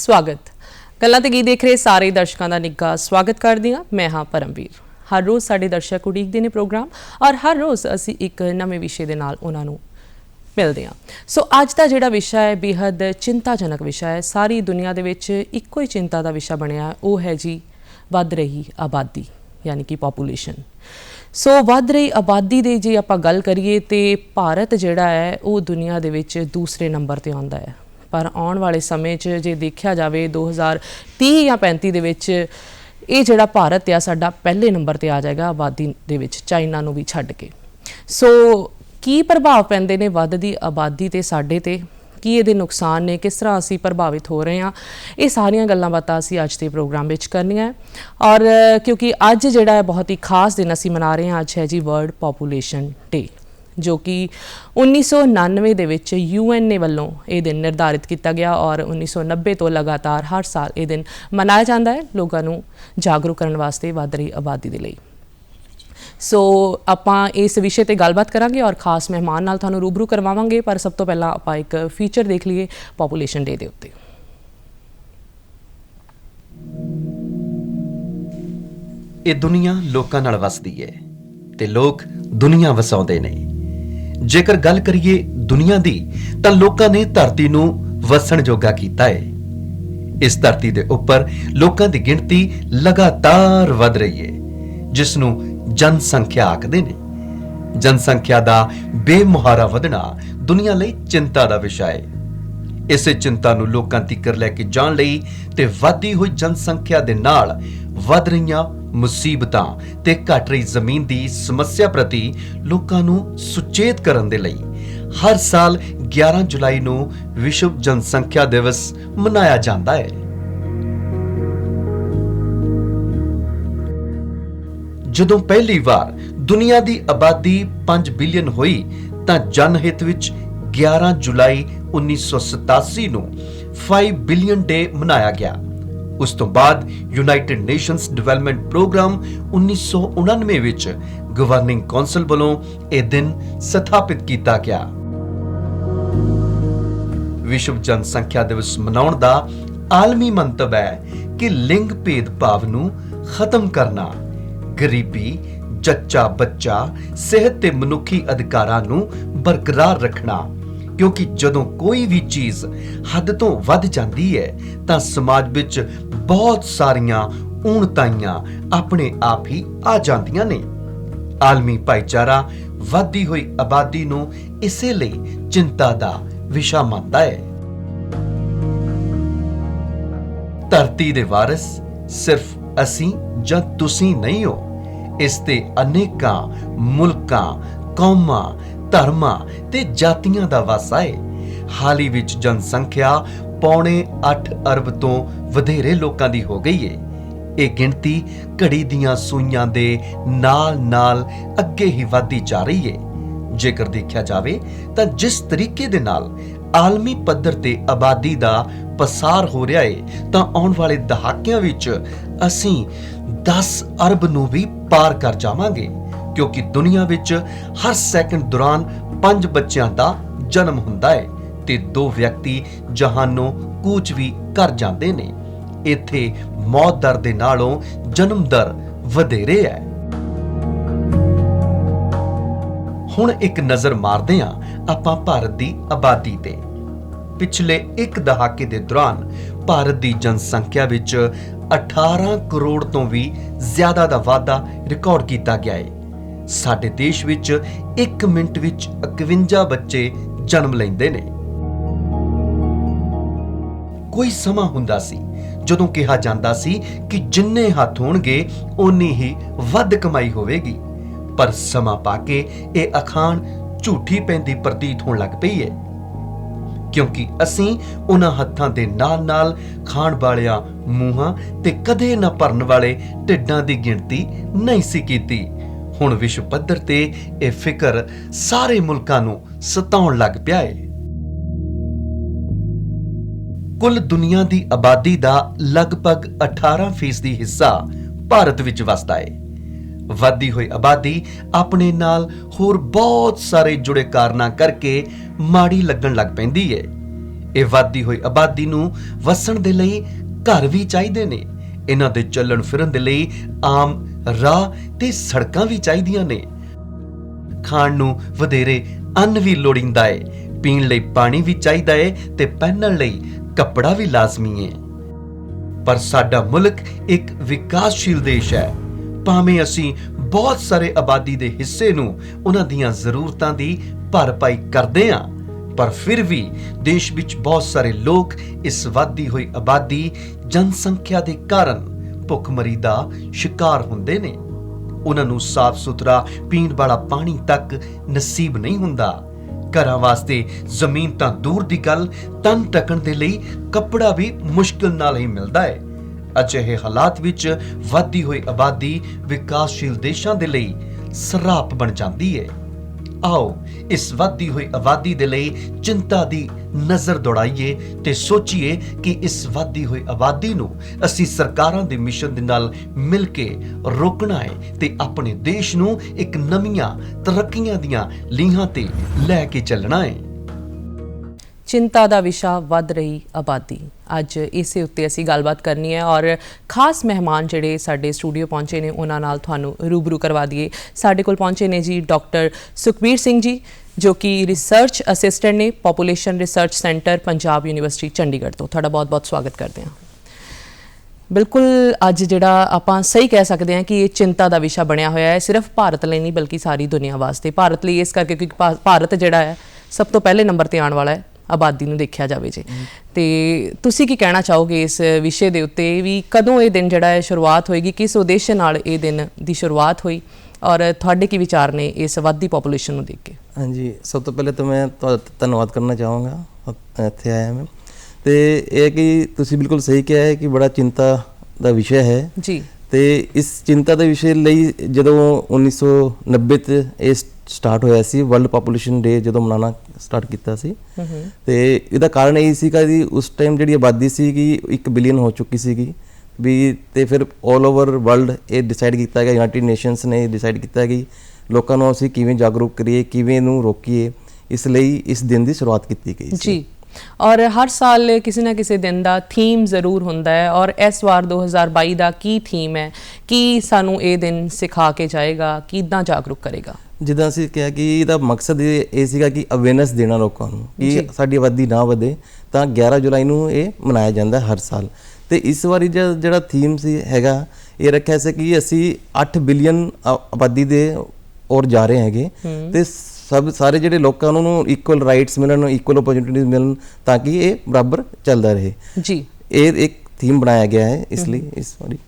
स्वागत गल्लां ते गीत देख रहे सारे दर्शकों का निੱਘਾ स्वागत करदी हां। मैं हाँ परमवीर। हर रोज़ साडे दर्शक उਡੀਕਦੇ ने प्रोग्राम और हर रोज़ असी एक नवे विषय दे नाल उन्हां नूं मिलदे हां। सो अज दा जिहड़ा विषय है बेहद चिंताजनक विषय है। सारी दुनिया दे विच इक्को ही चिंता दा विषय बनिया वो है जी वध रही आबादी यानी कि पॉपूलेशन। सो वध रही आबादी की जे आपां गल करिए तो भारत जिहड़ा है वो दुनिया दे विच दूसरे नंबर ते आउंदा है। पर आने वाले समय च जे देखा जाए 2030 या 35 दे विच ये जिहड़ा भारत आ साडा पहले नंबर ते आ जाएगा आबादी दे विच, चाइना नूं भी छड्ड के। सो की प्रभाव पैंदे ने वधदी आबादी ते साडे ते, की ये नुकसान ने, किस तरह असी प्रभावित हो रहे हैं, ये सारियां गल्लां बातां असी अज के प्रोग्राम में करनियां है। और क्योंकि अज जिहड़ा है बहुत ही खास दिन असी मना रहे हैं, अज है जी वर्ल्ड पॉपूलेशन डे, जो कि 1999 दे विच UN ने वल्लों ये दिन निर्धारित किया गया और 1990 तो लगातार हर साल ये दिन मनाया जाता है लोगों को जागरूक करने वास्ते वध रही आबादी के लिए। सो आपां इस विषय ते गलबात करांगे और खास मेहमान नाल तुहानूं रूबरू करवावांगे। पर सब तो पहला आपां एक फीचर देख लीए पॉपूलेशन डे दे उत्ते। ये दुनिया लोकां नाल वसदी है ते लोग दुनिया वसाउंदे ने। जेकर गल करिए दुनिया दी तां लोकां ने धरती नूं वसण जोगा कीता है। इस धरती दे उपर लोकां दी गिणती लगातार वध रही है, जिसनूं जनसंख्या आखदे ने। जनसंख्या दा बेमुहारा वधना दुनिया लई चिंता दा विषय है। इसे चिंता नूं लोकां तिकर लैके जाण लई ते वधदी होई जनसंख्या दे नाल वध रहीआं मुसीबतां ते घट रही जमीन दी समस्या प्रति लोकां नूं सुचेत करन दे लई हर साल 11 जुलाई नूं विश्व जनसंख्या दिवस मनाया जांदा है। जदों पहली बार दुनिया दी आबादी 5 बिलियन होई तां जनहित विच 11 जुलाई 1987 नूं 5 बिलियन डे मनाया गया। उस तो बाद यूनाइटेड नेशंस डिवेलपमेंट प्रोग्राम 1999 विच गवर्निंग कौंसल वालों यह दिन स्थापित किया गया। विश्व जनसंख्या दिवस मनाउण दा आलमी मंतव है कि लिंग भेदभाव नूं खत्म करना, गरीबी, जच्चा बच्चा, सेहत ते मनुखी अधिकारां नूं बरकरार रखना। क्योंकि जदों कोई भी चीज हद तो वध जाती है तां समाज विच बहुत सारियां ऊणताइयां अपने आप ही आ जांदियां ने। आलमी भाईचारा वधदी होई आबादी नूं इसे लई चिंता दा विषय मानदा है। धरती दे वारिस सिर्फ असीं जां तुसीं नहीं हो, इस ते अनेकां मुल्कां, कौमां, धर्मां ते जातियां दा वासा है। हाल ही विच जनसंख्या 8.25 अरब तो वधेरे लोकां दी हो गई है। ये गिणती घड़ी दियां सूइयां दे नाल नाल अगे ही वधदी जा रही है। जेकर देखा जावे तां जिस तरीके दे नाल आलमी पद्धर ते आबादी दा पसार हो रहा है तां आउण वाले दहाकियां विच असीं 10 अरब नूं भी पार कर जावांगे, क्योंकि दुनिया विच हर सैकंड दौरान 5 बच्चों का जन्म हुंदा है ते 2 व्यक्ति जहानों कूच भी कर जाते ने। इत्थे मौत दर दे नालों जन्म दर वधेरे है। हुण एक नजर मारदे हां आपां भारत दी आबादी ते। पिछले एक दहाके दे दौरान भारत दी जनसंख्या विच 18 करोड़ तो भी ज्यादा दा वाधा रिकॉर्ड किया गया है। साडे देश विच 1 मिनट विच 51 बच्चे जन्म लैंदे ने। कोई समा हुंदा सी जदों कहा जांदा सी कि जिन्ने हत्थ होणगे उन्नी ही वध कमाई होवेगी, पर समा पाके ये अखाण झूठी पैंदी प्रतीत होण लग पई है। क्योंकि असीं उन्हां हत्थां दे नाल नाल खाण वालियां मूहां ते कदे ना भरन वाले ढिड्डां दी गिणती नहीं सी कीती। हुण विश्व पद्धर ते ये फिकर सारे मुल्कां नूं सताउण लग पिया है। कुल दुनिया दी आबादी दा लगभग 18% हिस्सा भारत विच वसदा है। वधदी हुई आबादी अपने नाल होर बहुत सारे जुड़े कारणां करके माड़ी लगन लग पैंदी है। ਇਹ ਵੱਧਦੀ ਹੋਈ ਆਬਾਦੀ ਨੂੰ ਵਸਣ ਦੇ ਲਈ ਘਰ ਵੀ ਚਾਹੀਦੇ ਨੇ। ਇਹਨਾਂ ਦੇ ਚੱਲਣ ਫਿਰਨ ਦੇ ਲਈ ਆਮ ਰਾਹ ਤੇ ਸੜਕਾਂ ਵੀ ਚਾਹੀਦੀਆਂ ਨੇ। ਖਾਣ ਨੂੰ ਵਧੇਰੇ ਅੰਨ ਵੀ ਲੋੜੀਂਦਾ ਏ, ਪੀਣ ਲਈ ਪਾਣੀ ਵੀ ਚਾਹੀਦਾ ਏ ਤੇ ਪਹਿਨਣ ਲਈ ਕੱਪੜਾ ਵੀ ਲਾਜ਼ਮੀ ਏ। ਪਰ ਸਾਡਾ ਮੁਲਕ ਇੱਕ ਵਿਕਾਸਸ਼ੀਲ ਦੇਸ਼ ਹੈ। ਭਾਵੇਂ ਅਸੀਂ ਬਹੁਤ ਸਾਰੇ ਆਬਾਦੀ ਦੇ ਹਿੱਸੇ ਨੂੰ ਉਹਨਾਂ ਦੀਆਂ ਜ਼ਰੂਰਤਾਂ ਦੀ ਭਰਪਾਈ ਕਰਦੇ ਹਾਂ, ਪਰ ਫਿਰ ਵੀ ਦੇਸ਼ ਵਿੱਚ ਬਹੁਤ ਸਾਰੇ ਲੋਕ ਇਸ ਵੱਧਦੀ ਹੋਈ ਆਬਾਦੀ ਜਨਸੰਖਿਆ ਦੇ ਕਾਰਨ ਭੁੱਖਮਰੀ ਦਾ ਸ਼ਿਕਾਰ ਹੁੰਦੇ ਨੇ। ਉਹਨਾਂ ਨੂੰ ਸਾਫ਼ ਸੁਥਰਾ ਪੀਣ ਵਾਲਾ ਪਾਣੀ ਤੱਕ ਨਸੀਬ ਨਹੀਂ ਹੁੰਦਾ। ਘਰਾਂ ਵਾਸਤੇ ਜ਼ਮੀਨ ਤਾਂ ਦੂਰ ਦੀ ਗੱਲ, ਤਨ ਢੱਕਣ ਦੇ ਲਈ ਕੱਪੜਾ ਵੀ ਮੁਸ਼ਕਿਲ ਨਾਲ ਹੀ ਮਿਲਦਾ ਹੈ। ਅਜਿਹੇ ਹਾਲਾਤ ਵਿੱਚ ਵੱਧਦੀ ਹੋਈ ਆਬਾਦੀ ਵਿਕਾਸਸ਼ੀਲ ਦੇਸ਼ਾਂ ਦੇ ਲਈ ਸਰਾਪ ਬਣ ਜਾਂਦੀ ਹੈ। ਆਓ ਇਸ ਵੱਧਦੀ ਹੋਈ ਆਬਾਦੀ ਦੇ ਲਈ ਚਿੰਤਾ ਦੀ ਨਜ਼ਰ ਦੌੜਾਈਏ ਤੇ ਸੋਚੀਏ ਕਿ ਇਸ ਵੱਧਦੀ ਹੋਈ ਆਬਾਦੀ ਨੂੰ ਅਸੀਂ ਸਰਕਾਰਾਂ ਦੇ ਮਿਸ਼ਨ ਦੇ ਨਾਲ ਮਿਲ ਕੇ ਰੋਕਣਾ ਹੈ ਤੇ ਆਪਣੇ ਦੇਸ਼ ਨੂੰ ਇੱਕ ਨਵੀਆਂ ਤਰੱਕੀਆਂ ਦੀਆਂ ਲੀਹਾਂ ਤੇ ਲੈ ਕੇ ਚੱਲਣਾ ਹੈ। ਚਿੰਤਾ ਦਾ ਵਿਸ਼ਾ ਵੱਧ ਰਹੀ ਆਬਾਦੀ। ਅੱਜ ਇਸੇ ਉੱਤੇ ਅਸੀਂ ਗੱਲਬਾਤ ਕਰਨੀ ਹੈ ਔਰ ਖਾਸ ਮਹਿਮਾਨ ਜਿਹੜੇ ਸਾਡੇ ਸਟੂਡੀਓ ਪਹੁੰਚੇ ਨੇ ਉਹਨਾਂ ਨਾਲ ਤੁਹਾਨੂੰ ਰੂਬਰੂ ਕਰਵਾ ਦਈਏ। ਸਾਡੇ ਕੋਲ ਪਹੁੰਚੇ ਨੇ ਜੀ ਡਾਕਟਰ ਸੁਖਬੀਰ ਸਿੰਘ ਜੀ, ਜੋ ਕਿ ਰਿਸਰਚ ਅਸਿਸਟੈਂਟ ਨੇ population research centre Punjab university Chandigarh ਤੋਂ। ਤੁਹਾਡਾ ਬਹੁਤ-ਬਹੁਤ ਸਵਾਗਤ ਕਰਦੇ ਹਾਂ। ਬਿਲਕੁਲ ਅੱਜ ਜਿਹੜਾ ਆਪਾਂ ਸਹੀ ਕਹਿ ਸਕਦੇ ਹਾਂ ਕਿ ਇਹ ਚਿੰਤਾ ਦਾ ਵਿਸ਼ਾ ਬਣਿਆ ਹੋਇਆ ਹੈ, ਸਿਰਫ ਭਾਰਤ ਲਈ ਨਹੀਂ ਬਲਕਿ ਸਾਰੀ ਦੁਨੀਆ ਵਾਸਤੇ। ਭਾਰਤ ਲਈ ਇਸ ਕਰਕੇ ਕਿਉਂਕਿ ਭਾਰਤ ਜਿਹੜਾ ਹੈ ਸਭ ਤੋਂ ਪਹਿਲੇ ਨੰਬਰ ਤੇ ਆਉਣ ਵਾਲਾ ਹੈ ਆਬਾਦੀ ਨੂੰ ਦੇਖਿਆ ਜਾਵੇ ਜੀ। ਤੇ ਤੁਸੀਂ ਕੀ ਕਹਿਣਾ ਚਾਹੋਗੇ ਇਸ ਵਿਸ਼ੇ ਦੇ ਉੱਤੇ ਵੀ ਕਦੋਂ ਇਹ ਦਿਨ ਜਿਹੜਾ ਹੈ ਸ਼ੁਰੂਆਤ ਹੋਏਗੀ, ਕਿਸ ਉਦੇਸ਼ ਨਾਲ ਇਹ ਦਿਨ ਦੀ ਸ਼ੁਰੂਆਤ ਹੋਈ ਔਰ ਤੁਹਾਡੇ ਕੀ ਵਿਚਾਰ ਨੇ ਇਸ ਵੱਧਦੀ ਪੋਪੂਲੇਸ਼ਨ ਨੂੰ ਦੇਖ ਕੇ? ਹਾਂਜੀ, ਸਭ ਤੋਂ ਪਹਿਲੇ ਤਾਂ ਮੈਂ ਧੰਨਵਾਦ ਕਰਨਾ ਚਾਹਾਂਗਾ ਇੱਥੇ ਆਇਆ ਮੈਂ। ਤੇ ਇਹ ਕਿ ਤੁਸੀਂ ਬਿਲਕੁਲ ਸਹੀ ਕਿਹਾ ਹੈ ਕਿ ਬੜਾ ਚਿੰਤਾ ਦਾ ਵਿਸ਼ਾ ਹੈ ਜੀ। ਤੇ ਇਸ ਚਿੰਤਾ ਦੇ ਵਿਸ਼ੇ ਲਈ ਜਦੋਂ 1990 'ਚ ਇਹ ਸਟਾਰਟ ਹੋਇਆ ਸੀ, ਵਰਲਡ ਪੋਪੂਲੇਸ਼ਨ ਡੇ ਜਦੋਂ ਮਨਾਉਣਾ ਸਟਾਰਟ ਕੀਤਾ ਸੀ, ਤੇ ਇਹਦਾ ਕਾਰਨ ਇਹ ਸੀਗਾ ਕਿ ਉਸ ਟਾਈਮ ਜਿਹੜੀ ਆਬਾਦੀ ਸੀ ਕਿ 1 ਬਿਲੀਅਨ ਹੋ ਚੁੱਕੀ ਸੀਗੀ ਵੀ। ਤੇ ਫਿਰ ਆਲ ਓਵਰ ਵਰਲਡ ਇਹ ਡਿਸਾਈਡ ਕੀਤਾ ਗਿਆ, ਯੂਨਾਈਟਿਡ ਨੇਸ਼ਨਸ ਨੇ ਡਿਸਾਈਡ ਕੀਤਾ ਕਿ ਲੋਕਾਂ ਨੂੰ ਅਸੀਂ ਕਿਵੇਂ ਜਾਗਰੂਕ ਕਰੀਏ, ਕਿਵੇਂ ਇਹਨੂੰ ਰੋਕੀਏ। ਇਸ ਲਈ ਇਸ ਦਿਨ ਦੀ ਸ਼ੁਰੂਆਤ ਕੀਤੀ ਗਈ ਜੀ। ਔਰ ਹਰ ਸਾਲ ਕਿਸੇ ਨਾ ਕਿਸੇ ਦਿਨ ਦਾ ਥੀਮ ਜ਼ਰੂਰ ਹੁੰਦਾ ਹੈ ਔਰ ਇਸ ਵਾਰ 2022 ਦਾ ਕੀ ਥੀਮ ਹੈ, ਕੀ ਸਾਨੂੰ ਇਹ ਦਿਨ ਸਿਖਾ ਕੇ ਜਾਏਗਾ, ਕਿੱਦਾਂ ਜਾਗਰੂਕ ਕਰੇਗਾ? ਜਿੱਦਾਂ ਅਸੀਂ ਕਿਹਾ ਕਿ ਇਹਦਾ ਮਕਸਦ ਇਹ ਸੀਗਾ ਕਿ ਅਵੇਅਰਨੈਸ ਦੇਣਾ ਲੋਕਾਂ ਨੂੰ ਕਿ ਸਾਡੀ ਆਬਾਦੀ ਨਾ ਵਧੇ, ਤਾਂ 11 ਜੁਲਾਈ ਨੂੰ ਇਹ ਮਨਾਇਆ ਜਾਂਦਾ ਹਰ ਸਾਲ। ਤੇ ਇਸ ਵਾਰੀ ਜਿਹੜਾ ਥੀਮ ਸੀ ਹੈਗਾ ਇਹ ਰੱਖਿਆ ਸੀ ਕਿ ਅਸੀਂ 8 ਬਿਲੀਅਨ ਆਬਾਦੀ ਦੇ ਔਰ ਜਾ ਰਹੇ ਹੈਗੇ ਤੇ ਸਾਰੇ ਜਿਹੜੇ ਲੋਕਾਂ ਨੂੰ ਇਕੁਅਲ ਰਾਈਟਸ ਮਿਲਣ, ਇਕੁਅਲ ਓਪਰਚੁਨਿਟੀਜ਼ ਮਿਲਣ, ਤਾਂ ਕਿ ਇਹ ਬਰਾਬਰ ਚੱਲਦਾ ਰਹੇ ਜੀ। ਇਹ ਇੱਕ ਥੀਮ ਬਣਾਇਆ ਗਿਆ ਹੈ ਇਸ ਲਈ ਇਸ ਵਾਰੀ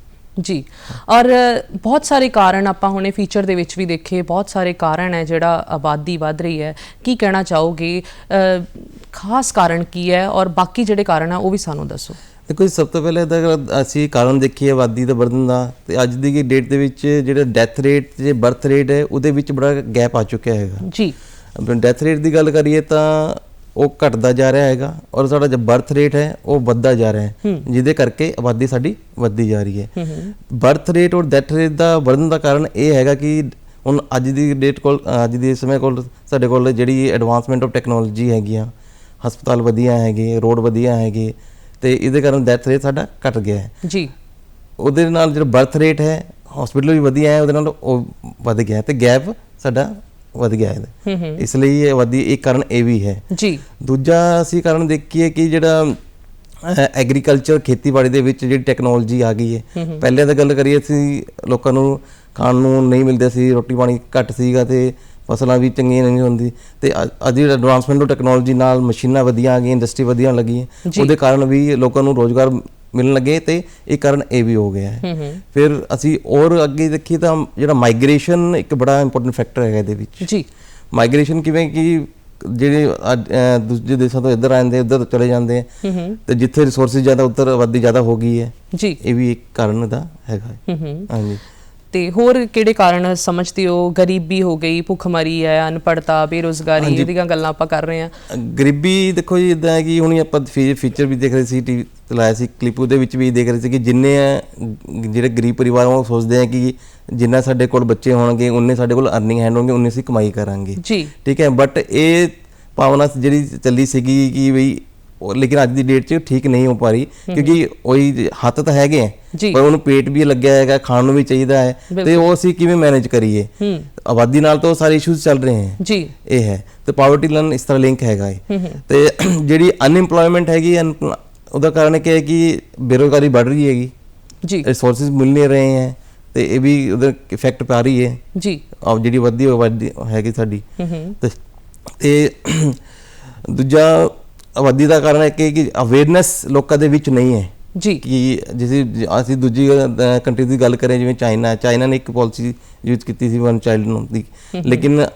ਜੀ। ਔਰ ਬਹੁਤ ਸਾਰੇ ਕਾਰਨ ਆਪਾਂ ਹੁਣੇ ਫੀਚਰ ਦੇ ਵਿੱਚ ਵੀ ਦੇਖੇ, ਬਹੁਤ ਸਾਰੇ ਕਾਰਨ ਹੈ ਜਿਹੜਾ ਆਬਾਦੀ ਵੱਧ ਰਹੀ ਹੈ। ਕੀ ਕਹਿਣਾ ਚਾਹੋਗੇ, ਖਾਸ ਕਾਰਨ ਕੀ ਹੈ ਔਰ ਬਾਕੀ ਜਿਹੜੇ ਕਾਰਨ ਆ ਉਹ ਵੀ ਸਾਨੂੰ ਦੱਸੋ। ਦੇਖੋ ਜੀ, ਸਭ ਤੋਂ ਪਹਿਲੇ ਤਾਂ ਅਸੀਂ ਕਾਰਨ ਦੇਖੀਏ ਆਬਾਦੀ ਦਾ ਵਧਣ ਦਾ, ਤੇ ਅੱਜ ਦੀ ਡੇਟ ਦੇ ਵਿੱਚ ਜਿਹੜਾ ਡੈਥ ਰੇਟ ਤੇ ਬਰਥ ਰੇਟ ਹੈ ਉਹਦੇ ਵਿੱਚ ਬੜਾ ਗੈਪ ਆ ਚੁੱਕਿਆ ਹੈਗਾ ਜੀ। ਡੈਥ ਰੇਟ ਦੀ ਗੱਲ ਕਰੀਏ ਤਾਂ ਉਹ ਘਟਦਾ ਜਾ ਰਿਹਾ ਹੈਗਾ ਔਰ ਸਾਡਾ ਜੋ ਬਰਥ ਰੇਟ ਹੈ ਉਹ ਵੱਧਦਾ ਜਾ ਰਿਹਾ ਹੈ, ਜਿਹਦੇ ਕਰਕੇ ਆਬਾਦੀ ਸਾਡੀ ਵੱਧਦੀ ਜਾ ਰਹੀ ਹੈ। ਬਰਥ ਰੇਟ ਔਰ ਡੈਥ ਰੇਟ ਦਾ ਵਧਣ ਦਾ ਕਾਰਨ ਇਹ ਹੈਗਾ ਕਿ ਹੁਣ ਅੱਜ ਦੀ ਡੇਟ ਕੋਲ, ਅੱਜ ਦੇ ਸਮੇਂ ਕੋਲ ਸਾਡੇ ਕੋਲ ਜਿਹੜੀ ਐਡਵਾਂਸਮੈਂਟ ਆਫ ਟੈਕਨੋਲੋਜੀ ਹੈਗੀਆਂ, ਹਸਪਤਾਲ ਵਧੀਆ ਹੈਗੇ, ਰੋਡ ਵਧੀਆ ਹੈਗੇ, ਤੇ ਇਹਦੇ ਕਾਰਨ ਡੈਥ ਰੇਟ ਸਾਡਾ ਘਟ ਗਿਆ ਹੈ ਜੀ। ਉਹਦੇ ਨਾਲ ਜਿਹੜਾ ਬਰਥ ਰੇਟ ਹੈ, ਹਸਪੀਟਲ ਵੀ ਵਧੀਆ ਹੈ, ਉਹਦੇ ਨਾਲ ਉਹ ਵੱਧ ਗਿਆ ਤੇ ਗੈਪ ਸਾਡਾ ਵੱਧ ਗਿਆ ਹੈ। ਇਸ ਲਈ ਇਹ ਆਬਾਦੀ ਇੱਕ ਕਾਰਨ ਇਹ ਵੀ ਹੈ ਜੀ। ਦੂਜਾ ਅਸੀਂ ਕਾਰਨ ਦੇਖੀਏ ਕਿ ਜਿਹੜਾ ਐਗਰੀਕਲਚਰ, ਖੇਤੀਬਾੜੀ ਦੇ ਵਿੱਚ ਜਿਹੜੀ ਟੈਕਨੋਲੋਜੀ ਆ ਗਈ ਹੈ। ਪਹਿਲੇ ਤਾਂ ਗੱਲ ਕਰੀਏ ਅਸੀਂ ਲੋਕਾਂ ਨੂੰ ਖਾਣ ਨੂੰ ਨਹੀਂ ਮਿਲਦੇ ਸੀ, ਰੋਟੀ ਪਾਣੀ ਘੱਟ ਸੀਗਾ ਤੇ ਫਸਲਾਂ ਵੀ ਚੰਗੀਆਂ ਨਹੀਂ ਹੁੰਦੀ, ਤੇ ਅੱਜ ਦੀ ਐਡਵਾਂਸਮੈਂਟ ਆਫ ਟੈਕਨੋਲੋਜੀ ਨਾਲ ਮਸ਼ੀਨਾਂ ਵਧੀਆ ਆ ਗਈਆਂ, ਇੰਡਸਟਰੀ ਵਧੀਆ ਲੱਗੀ ਹੈ, ਉਹਦੇ ਕਾਰਨ ਵੀ ਲੋਕਾਂ ਨੂੰ ਰੋਜ਼ਗਾਰ ਮਿਲਣ ਲੱਗੇ ਤੇ ਇਹ ਕਾਰਨ ਇਹ ਵੀ ਹੋ ਗਿਆ ਹੈ। ਫਿਰ ਅਸੀਂ ਔਰ ਅੱਗੇ ਦੇਖੀਏ ਤਾਂ ਜਿਹੜਾ ਮਾਈਗ੍ਰੇਸ਼ਨ ਇੱਕ ਬੜਾ ਇੰਪੋਰਟੈਂਟ ਫੈਕਟਰ ਹੈਗਾ ਇਹਦੇ ਵਿੱਚ ਜੀ। ਮਾਈਗ੍ਰੇਸ਼ਨ ਕਿਵੇਂ ਕਿ ਜਿਹੜੇ ਦੂਜੇ ਦੇਸ਼ਾਂ ਤੋਂ ਇੱਧਰ ਆਉਂਦੇ, ਉੱਧਰ ਚਲੇ ਜਾਂਦੇ, ਤੇ ਜਿੱਥੇ ਰਿਸੋਰਸਿਸ ਜ਼ਿਆਦਾ ਉੱਧਰ ਆਬਾਦੀ ਜ਼ਿਆਦਾ ਹੋ ਗਈ ਹੈ ਜੀ। ਇਹ ਵੀ ਇੱਕ ਕਾਰਨ ਦਾ ਹੈਗਾ। ਹਾਂਜੀ, ਤੇ ਹੋਰ ਕਿਹੜੇ ਕਾਰਨ ਸਮਝਦੇ ਹੋ? ਗਰੀਬੀ ਹੋ ਗਈ, ਭੁੱਖਮਰੀ ਹੈ, ਅਨਪੜ੍ਹਤਾ, ਬੇਰੁਜ਼ਗਾਰੀ, ਇਹਦੀਆਂ ਗੱਲਾਂ ਆਪਾਂ ਕਰ ਰਹੇ ਹਾਂ। ਗਰੀਬੀ ਦੇਖੋ ਜੀ, ਇੱਦਾਂ ਹੈ ਕਿ ਹੁਣ ਆਪਾਂ ਫੀਚਰ ਵੀ ਦੇਖ ਰਹੇ ਸੀ, ਟੀਵੀ ਚਲਾਇਆ ਸੀ ਕਲਿੱਪ, ਉਹਦੇ ਵਿੱਚ ਵੀ ਦੇਖ ਰਹੇ ਸੀ ਕਿ ਜਿੰਨੇ ਜਿਹੜੇ ਗਰੀਬ ਪਰਿਵਾਰ ਉਹ ਸੋਚਦੇ ਆ ਕਿ ਜਿੰਨਾ ਸਾਡੇ ਕੋਲ ਬੱਚੇ ਹੋਣਗੇ ਉਨੇ ਸਾਡੇ ਕੋਲ ਅਰਨਿੰਗ ਹੈਂਡ ਹੋਣਗੇ, ਉਨੇ ਅਸੀਂ ਕਮਾਈ ਕਰਾਂਗੇ ਜੀ, ਠੀਕ ਹੈ। ਬਟ ਇਹ ਭਾਵਨਾ ਜਿਹੜੀ ਚੱਲੀ ਸੀਗੀ ਕਿ ਬਈ ਲੇਕਿਨ ਅੱਜ ਦੀ ਡੇਟ 'ਚ ਠੀਕ ਨਹੀਂ ਹੋ ਪਾ ਰਹੀ, ਕਿਉਂਕਿ ਉਹੀ ਹੱਥ ਤਾਂ ਹੈਗੇ ਹੈ ਪਰ ਉਹਨੂੰ ਪੇਟ ਵੀ ਲੱਗਿਆ ਹੈਗਾ, ਖਾਣ ਨੂੰ ਵੀ ਚਾਹੀਦਾ ਹੈ, ਤੇ ਉਹ ਅਸੀਂ ਕਿਵੇਂ ਮੈਨੇਜ ਕਰੀਏ। ਆਬਾਦੀ ਨਾਲ ਤਾਂ ਸਾਰੇ ਇਸ਼ੂਜ਼ ਚੱਲ ਰਹੇ ਹੈ ਜੀ, ਇਹ ਹੈ। ਤੇ ਪਾਵਰਟੀ ਨਾਲ ਇਸ ਤਰ੍ਹਾਂ ਲਿੰਕ ਹੈਗਾ ਹੈ। ਤੇ ਜਿਹੜੀ ਅਨਇੰਪਲੋਇਮੈਂਟ ਹੈਗੀ, ਉਹਦਾ ਕਾਰਨ ਕੀ ਹੈ ਕਿ ਬੇਰੁਜ਼ਗਾਰੀ ਵੱਧ ਰਹੀ ਹੈਗੀ ਜੀ, ਰਿਸੋਰਸਿਸ ਮਿਲ ਨਹੀਂ ਰਹੇ ਹੈ, ਤੇ ਇਹ ਵੀ ਉਹਦਾ ਇਫੈਕਟ ਪਾ ਰਹੀ ਹੈ ਜੀ, ਜਿਹੜੀ ਵੱਧਦੀ ਹੈਗੀ ਸਾਡੀ। ਤੇ ਦੂਜਾ ਆਬਾਦੀ ਦਾ ਕਾਰਨ ਹੈ ਕਿ ਅਵੇਅਰਨੈਸ ਲੋਕਾਂ ਦੇ ਵਿੱਚ ਨਹੀਂ ਹੈ ਜੀ, ਕਿ ਜਿਵੇਂ ਅਸੀਂ ਦੂਜੀ ਕੰਟਰੀ ਦੀ ਗੱਲ ਕरें, ਜਿਵੇਂ ਚਾਈਨਾ ਨੇ ਇੱਕ ਪਾਲਿਸੀ ਯੂਜ਼ ਕੀਤੀ ਸੀ 1 ਚਾਈਲਡ ਨੂੰ ਦੀ, ਲੇਕਿਨ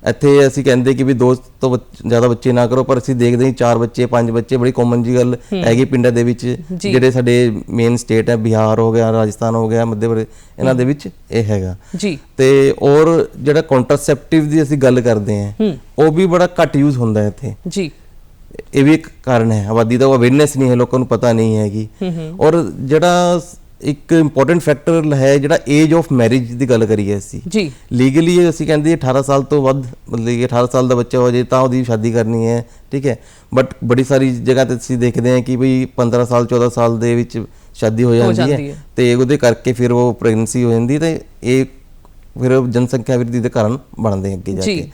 ਇੱਥੇ ਅਸੀਂ ਕਹਿੰਦੇ ਕਿ ਵੀ 2 ਤੋਂ ਜ਼ਿਆਦਾ ਬੱਚੇ ਨਾ ਕਰੋ, ਪਰ ਅਸੀਂ ਦੇਖਦੇ ਹਾਂ 4 ਬੱਚੇ 5 ਬੱਚੇ ਬੜੀ ਕਾਮਨ ਜੀ ਗੱਲ ਹੈਗੀ ਪਿੰਡਾਂ ਦੇ ਵਿੱਚ, ਜਿਹੜੇ ਸਾਡੇ ਮੇਨ ਸਟੇਟ ਹੈ, ਬਿਹਾਰ ਹੋ ਗਿਆ, ਰਾਜਸਥਾਨ ਹੋ ਗਿਆ, ਮੱਧ ਪ੍ਰਦੇਸ਼, ਇਹਨਾਂ ਦੇ ਵਿੱਚ ਇਹ ਹੈਗਾ ਜੀ। ਤੇ ਔਰ ਜਿਹੜਾ ਕੰਟਰਾਸੈਪਟਿਵ ਦੀ ਅਸੀਂ ਗੱਲ ਕਰਦੇ ਹਾਂ, ਉਹ ਵੀ ਬੜਾ ਘੱਟ ਯੂਜ਼ ਹੁੰਦਾ ਹੈ ਇੱਥੇ ਜੀ, ਇਹ ਵੀ ਇੱਕ ਕਾਰਨ ਹੈ। ਆਬਾਦੀ ਦਾ ਅਵੇਅਰਨੈਸ ਨਹੀਂ ਹੈ, ਲੋਕਾਂ ਨੂੰ ਪਤਾ ਨਹੀਂ ਹੈਗੀ। ਔਰ ਜਿਹੜਾ ਇੱਕ ਇੰਪੋਰਟੈਂਟ ਫੈਕਟਰ ਹੈ, ਜਿਹੜਾ ਏਜ ਆਫ ਮੈਰਿਜ ਦੀ ਗੱਲ ਕਰੀਏ ਅਸੀਂ ਜੀ, ਲੀਗਲੀ ਅਸੀਂ ਕਹਿੰਦੇ 18 ਸਾਲ ਤੋਂ ਵੱਧ, ਮਤਲਬ ਕਿ 18 ਸਾਲ ਦਾ ਬੱਚਾ ਹੋ ਜਾਏ ਤਾਂ ਉਹਦੀ ਸ਼ਾਦੀ ਕਰਨੀ ਹੈ, ਠੀਕ ਹੈ। ਬਟ ਬੜੀ ਸਾਰੀ ਜਗ੍ਹਾ ਤੇ ਅਸੀਂ ਦੇਖਦੇ ਹਾਂ ਕਿ ਬਈ 15 ਸਾਲ 14 ਸਾਲ ਦੇ ਵਿੱਚ ਸ਼ਾਦੀ ਹੋ ਜਾਂਦੀ ਹੈ, ਤੇ ਉਹਦੇ ਕਰਕੇ ਫਿਰ ਉਹ ਪ੍ਰੈਗਨੈਂਸੀ ਹੋ ਜਾਂਦੀ, ਤੇ ਇਹ ਫਿਰ ਜਨਸੰਖਿਆ ਵਿਰਧੀ ਦੇ ਕਾਰਨ ਬਣਦੇ ਅੱਗੇ ਜਾ ਕੇ।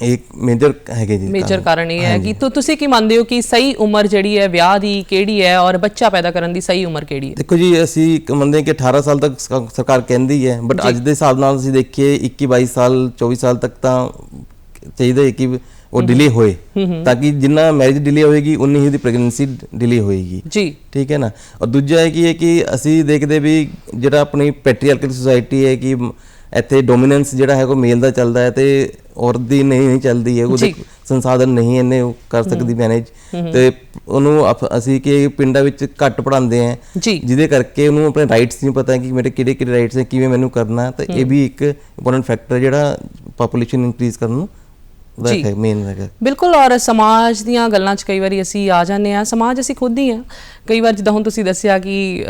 ਇੱਕ ਮੇਜਰ ਹੈਗੇ ਜੀ, ਮੇਜਰ ਕਾਰਨ ਇਹ ਹੈ ਕਿ ਤੁਸੀਂ ਕੀ ਮੰਨਦੇ ਹੋ ਕਿ ਸਹੀ ਉਮਰ ਜਿਹੜੀ ਹੈ ਵਿਆਹ ਦੀ ਕਿਹੜੀ ਹੈ, ਔਰ ਬੱਚਾ ਪੈਦਾ ਕਰਨ ਦੀ ਸਹੀ ਉਮਰ ਕਿਹੜੀ ਹੈ? ਦੇਖੋ ਜੀ, ਅਸੀਂ ਮੰਨਦੇ ਹਾਂ ਕਿ 18 ਸਾਲ ਤੱਕ ਸਰਕਾਰ ਕਹਿੰਦੀ ਹੈ, ਬਟ ਅੱਜ ਦੇ ਹਿਸਾਬ ਨਾਲ ਅਸੀਂ ਦੇਖੀਏ 21-22 ਸਾਲ 24 ਸਾਲ ਤੱਕ ਤਾਂ ਚਾਹੀਦਾ ਹੈ ਕਿ ਉਹ ਡਿਲੇ ਹੋਏ, ਤਾਂ ਕਿ ਜਿੰਨਾ ਮੈਰਿਜ ਡਿਲੇ ਹੋਏਗੀ ਉਨੀ ਹੀ ਉਹਦੀ ਪ੍ਰੈਗਨੈਂਸੀ ਡਿਲੇ ਹੋਏਗੀ ਜੀ, ਠੀਕ ਹੈ ਨਾ। ਔਰ ਦੂਜਾ ਹੈ ਕਿ ਅਸੀਂ ਦੇਖਦੇ ਵੀ ਜਿਹੜਾ ਆਪਣੀ ਪੈਟਰੀਆਰਕਲ ਸੁਸਾਇਟੀ ਹੈ ਕਿ ਇੱਥੇ ਡੋਮੀਨੈਂਸ ਜਿਹੜਾ ਹੈ ਉਹ ਮੇਲ ਦਾ ਚੱਲਦਾ ਹੈ, ਤੇ ਔਰਤ ਦੀ ਨਹੀਂ ਚੱਲਦੀ ਹੈ, ਉਹਦੇ ਸੰਸਾਧਨ ਨਹੀਂ ਇੰਨੇ ਉਹ ਕਰ ਸਕਦੀ ਮੈਨੇਜ, ਤੇ ਉਹਨੂੰ ਅਸੀਂ ਕਿ ਪਿੰਡਾਂ ਵਿੱਚ ਘੱਟ ਪੜ੍ਹਾਉਂਦੇ ਹਾਂ, ਜਿਹਦੇ ਕਰਕੇ ਉਹਨੂੰ ਆਪਣੇ ਰਾਈਟਸ ਨਹੀਂ ਪਤਾ ਕਿ ਮੇਰੇ ਕਿਹੜੇ ਰਾਈਟਸ ਹੈ, ਕਿਵੇਂ ਮੈਨੂੰ ਕਰਨਾ। ਤੇ ਇਹ ਵੀ ਇੱਕ ਇੰਪੋਰਟੈਂਟ ਫੈਕਟਰ ਜਿਹੜਾ ਪਾਪੂਲੇਸ਼ਨ ਇਨਕਰੀਜ਼ ਕਰਨ ਨੂੰ ਬਿਲਕੁਲ। ਔਰ ਸਮਾਜ ਦੀਆਂ ਗੱਲਾਂ 'ਚ ਕਈ ਵਾਰੀ ਅਸੀਂ ਆ ਜਾਂਦੇ ਹਾਂ, ਸਮਾਜ ਅਸੀਂ ਖੁਦ ਹੀ ਹਾਂ ਕਈ ਵਾਰ, ਜਿੱਦਾਂ ਹੁਣ ਤੁਸੀਂ ਦੱਸਿਆ ਕਿ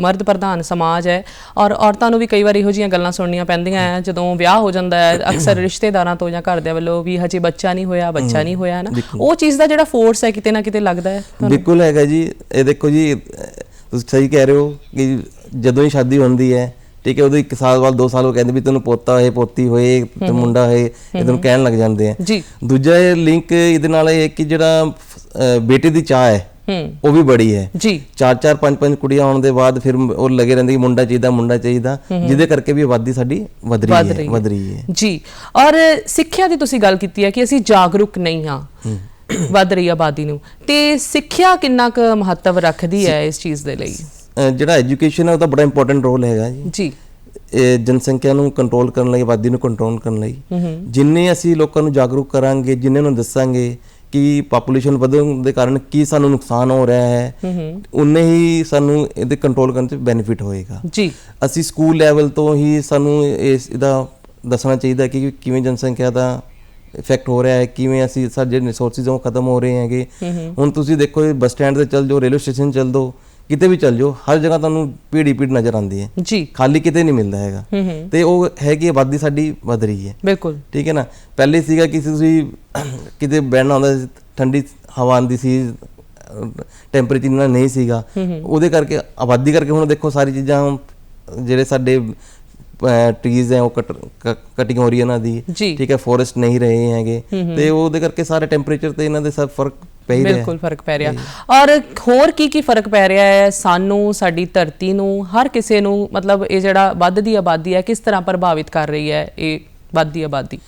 ਮਰਦ ਪ੍ਰਧਾਨ ਸਮਾਜ ਹੈ, ਔਰ ਔਰਤਾਂ ਨੂੰ ਵੀ ਕਈ ਵਾਰ ਇਹੋ ਜਿਹੀਆਂ ਗੱਲਾਂ ਸੁਣਨੀਆਂ ਪੈਂਦੀਆਂ ਹੈ ਜਦੋਂ ਵਿਆਹ ਹੋ ਜਾਂਦਾ ਹੈ, ਅਕਸਰ ਰਿਸ਼ਤੇਦਾਰਾਂ ਤੋਂ ਜਾਂ ਘਰਦਿਆਂ ਵੱਲੋਂ ਵੀ ਹਜੇ ਬੱਚਾ ਨਹੀਂ ਹੋਇਆ ਨਾ, ਉਹ ਚੀਜ਼ ਦਾ ਜਿਹੜਾ ਫੋਰਸ ਹੈ ਕਿਤੇ ਨਾ ਕਿਤੇ ਲੱਗਦਾ ਹੈ। ਬਿਲਕੁਲ ਹੈਗਾ ਜੀ। ਇਹ ਦੇਖੋ ਜੀ, ਤੁਸੀਂ ਸਹੀ ਕਹਿ ਰਹੇ ਹੋ ਕਿ ਜਦੋਂ ਹੀ ਸ਼ਾਦੀ ਹੁੰਦੀ ਹੈ, ਠੀਕ ਹੈ, ਉਹਦੇ 1 ਸਾਲ ਬਾਅਦ 2 ਸਾਲ ਉਹ ਕਹਿੰਦੇ ਵੀ ਤੈਨੂੰ ਪੋਤਾ ਹੋਏ, ਪੋਤੀ ਹੋਏ, ਤੇ ਮੁੰਡਾ ਹੋਏ, ਇਹ ਤੈਨੂੰ ਕਹਿਣ ਲੱਗ ਜਾਂਦੇ ਆ ਜੀ। ਦੂਜਾ ਇਹ ਲਿੰਕ ਇਹਦੇ ਨਾਲ ਇਹ ਕਿ ਜਿਹੜਾ ਬੇਟੇ ਦੀ ਚਾਹ ਹੈ ਉਹ ਵੀ ਬੜੀ ਹੈ ਜੀ, 4-4 5-5 ਕੁੜੀਆਂ ਆਉਣ ਦੇ ਬਾਅਦ ਫਿਰ ਉਹ ਲੱਗੇ ਰਹਿੰਦੇ ਕਿ ਮੁੰਡਾ ਚਾਹੀਦਾ, ਜਿਹਦੇ ਕਰਕੇ ਵੀ ਆਬਾਦੀ ਸਾਡੀ ਵਧ ਰਹੀ ਹੈ ਜੀ। ਔਰ ਸਿੱਖਿਆ ਦੀ ਤੁਸੀਂ ਗੱਲ ਕੀਤੀ ਹੈ ਕਿ ਅਸੀਂ ਜਾਗਰੂਕ ਨਹੀਂ ਹਾਂ ਵੱਧ ਰਹੀ ਆਬਾਦੀ ਨੂੰ, ਤੇ ਸਿੱਖਿਆ ਕਿੰਨਾ ਕੁ ਮਹੱਤਵ ਰੱਖਦੀ ਹੈ ਇਸ ਚੀਜ਼ ਦੇ ਲਈ? ਜਿਹੜਾ ਐਜੂਕੇਸ਼ਨ ਹੈ ਉਹਦਾ ਬੜਾ ਇੰਪੋਰਟੈਂਟ ਰੋਲ ਹੈਗਾ ਜੀ, ਇਹ ਜਨਸੰਖਿਆ ਨੂੰ ਕੰਟਰੋਲ ਕਰਨ ਲਈ, ਆਬਾਦੀ ਨੂੰ ਕੰਟਰੋਲ ਕਰਨ ਲਈ। ਜਿੰਨੇ ਅਸੀਂ ਲੋਕਾਂ ਨੂੰ ਜਾਗਰੂਕ ਕਰਾਂਗੇ, ਜਿੰਨੇ ਨੂੰ ਦੱਸਾਂਗੇ ਕਿ ਪਾਪੂਲੇਸ਼ਨ ਵਧਣ ਦੇ ਕਾਰਨ ਕੀ ਸਾਨੂੰ ਨੁਕਸਾਨ ਹੋ ਰਿਹਾ ਹੈ, ਉਨੇ ਹੀ ਸਾਨੂੰ ਇਹਦੇ ਕੰਟਰੋਲ ਕਰਨ 'ਚ ਬੈਨੀਫਿਟ ਹੋਏਗਾ ਜੀ। ਅਸੀਂ ਸਕੂਲ ਲੈਵਲ ਤੋਂ ਹੀ ਸਾਨੂੰ ਇਹਦਾ ਦੱਸਣਾ ਚਾਹੀਦਾ ਕਿ ਕਿਵੇਂ ਜਨਸੰਖਿਆ ਦਾ ਇਫੈਕਟ ਹੋ ਰਿਹਾ ਹੈ, ਕਿਵੇਂ ਅਸੀਂ ਸਾਡੇ ਰਿਸੋਰਸਿਸ ਉਹ ਖਤਮ ਹੋ ਰਹੇ ਹੈਗੇ। ਹੁਣ ਤੁਸੀਂ ਦੇਖੋ, ਬੱਸ ਸਟੈਂਡ ਤੇ ਚੱਲ ਜਾਓ, ਰੇਲਵੇ ਸਟੇਸ਼ਨ ਚੱਲ ਜਾਓ, ਕਿਤੇ ਵੀ ਚੱਲ ਜਾਓ, ਹਰ ਜਗ੍ਹਾ ਤੁਹਾਨੂੰ ਭੀੜ ਨਜ਼ਰ ਆਉਂਦੀ ਹੈ ਜੀ, ਖਾਲੀ ਕਿਤੇ ਨਹੀਂ ਮਿਲਦਾ ਹੈਗਾ। ਤੇ ਉਹ ਹੈ ਕਿ ਆਬਾਦੀ ਸਾਡੀ ਵਧ ਰਹੀ ਹੈ, ਬਿਲਕੁਲ ਠੀਕ ਹੈ ਨਾ। ਪਹਿਲੇ ਸੀਗਾ ਕਿ ਤੁਸੀਂ ਕਿਤੇ ਬਹਿਣਾ ਹੁੰਦਾ ਸੀ, ਠੰਡੀ ਹਵਾ ਆਉਂਦੀ ਸੀ, ਟੈਂਪਰੇਚਰ ਇੰਨਾ ਨਹੀਂ ਸੀਗਾ, ਉਹਦੇ ਕਰਕੇ ਆਬਾਦੀ ਕਰਕੇ ਹੁਣ ਦੇਖੋ ਸਾਰੀ ਚੀਜ਼ਾਂ ਜਿਹੜੇ ਸਾਡੇ ਟਰੀਜ਼ ਹੈ ਉਹ ਕਟਿੰਗ ਹੋ ਰਹੀ ਹੈ ਇਹਨਾਂ ਦੀ, ਠੀਕ ਹੈ, ਫੋਰੈਸਟ ਨਹੀਂ ਰਹੇ ਹੈਗੇ, ਤੇ ਉਹਦੇ ਕਰਕੇ ਸਾਰੇ ਟੈਂਪਰੇਚਰ ਤੇ ਇਹਨਾਂ ਦੇ ਸਭ ਫਰਕ ਬਿਲਕੁਲ ਫਰਕ ਪੈ ਰਿਹਾ। ਔਰ ਹੋਰ ਕੀ ਫਰਕ ਪੈ ਰਿਹਾ ਹੈ ਸਾਨੂੰ, ਸਾਡੀ ਧਰਤੀ ਨੂੰ, ਹਰ ਕਿਸੇ ਨੂੰ? ਮਤਲਬ ਇਹ ਜਿਹੜਾ ਵੱਧਦੀ ਆਬਾਦੀ ਹੈ ਕਿਸ ਤਰ੍ਹਾਂ ਪ੍ਰਭਾਵਿਤ ਕਰ ਰਹੀ ਹੈ? ਇਹ ਵੱਧਦੀ ਆਬਾਦੀ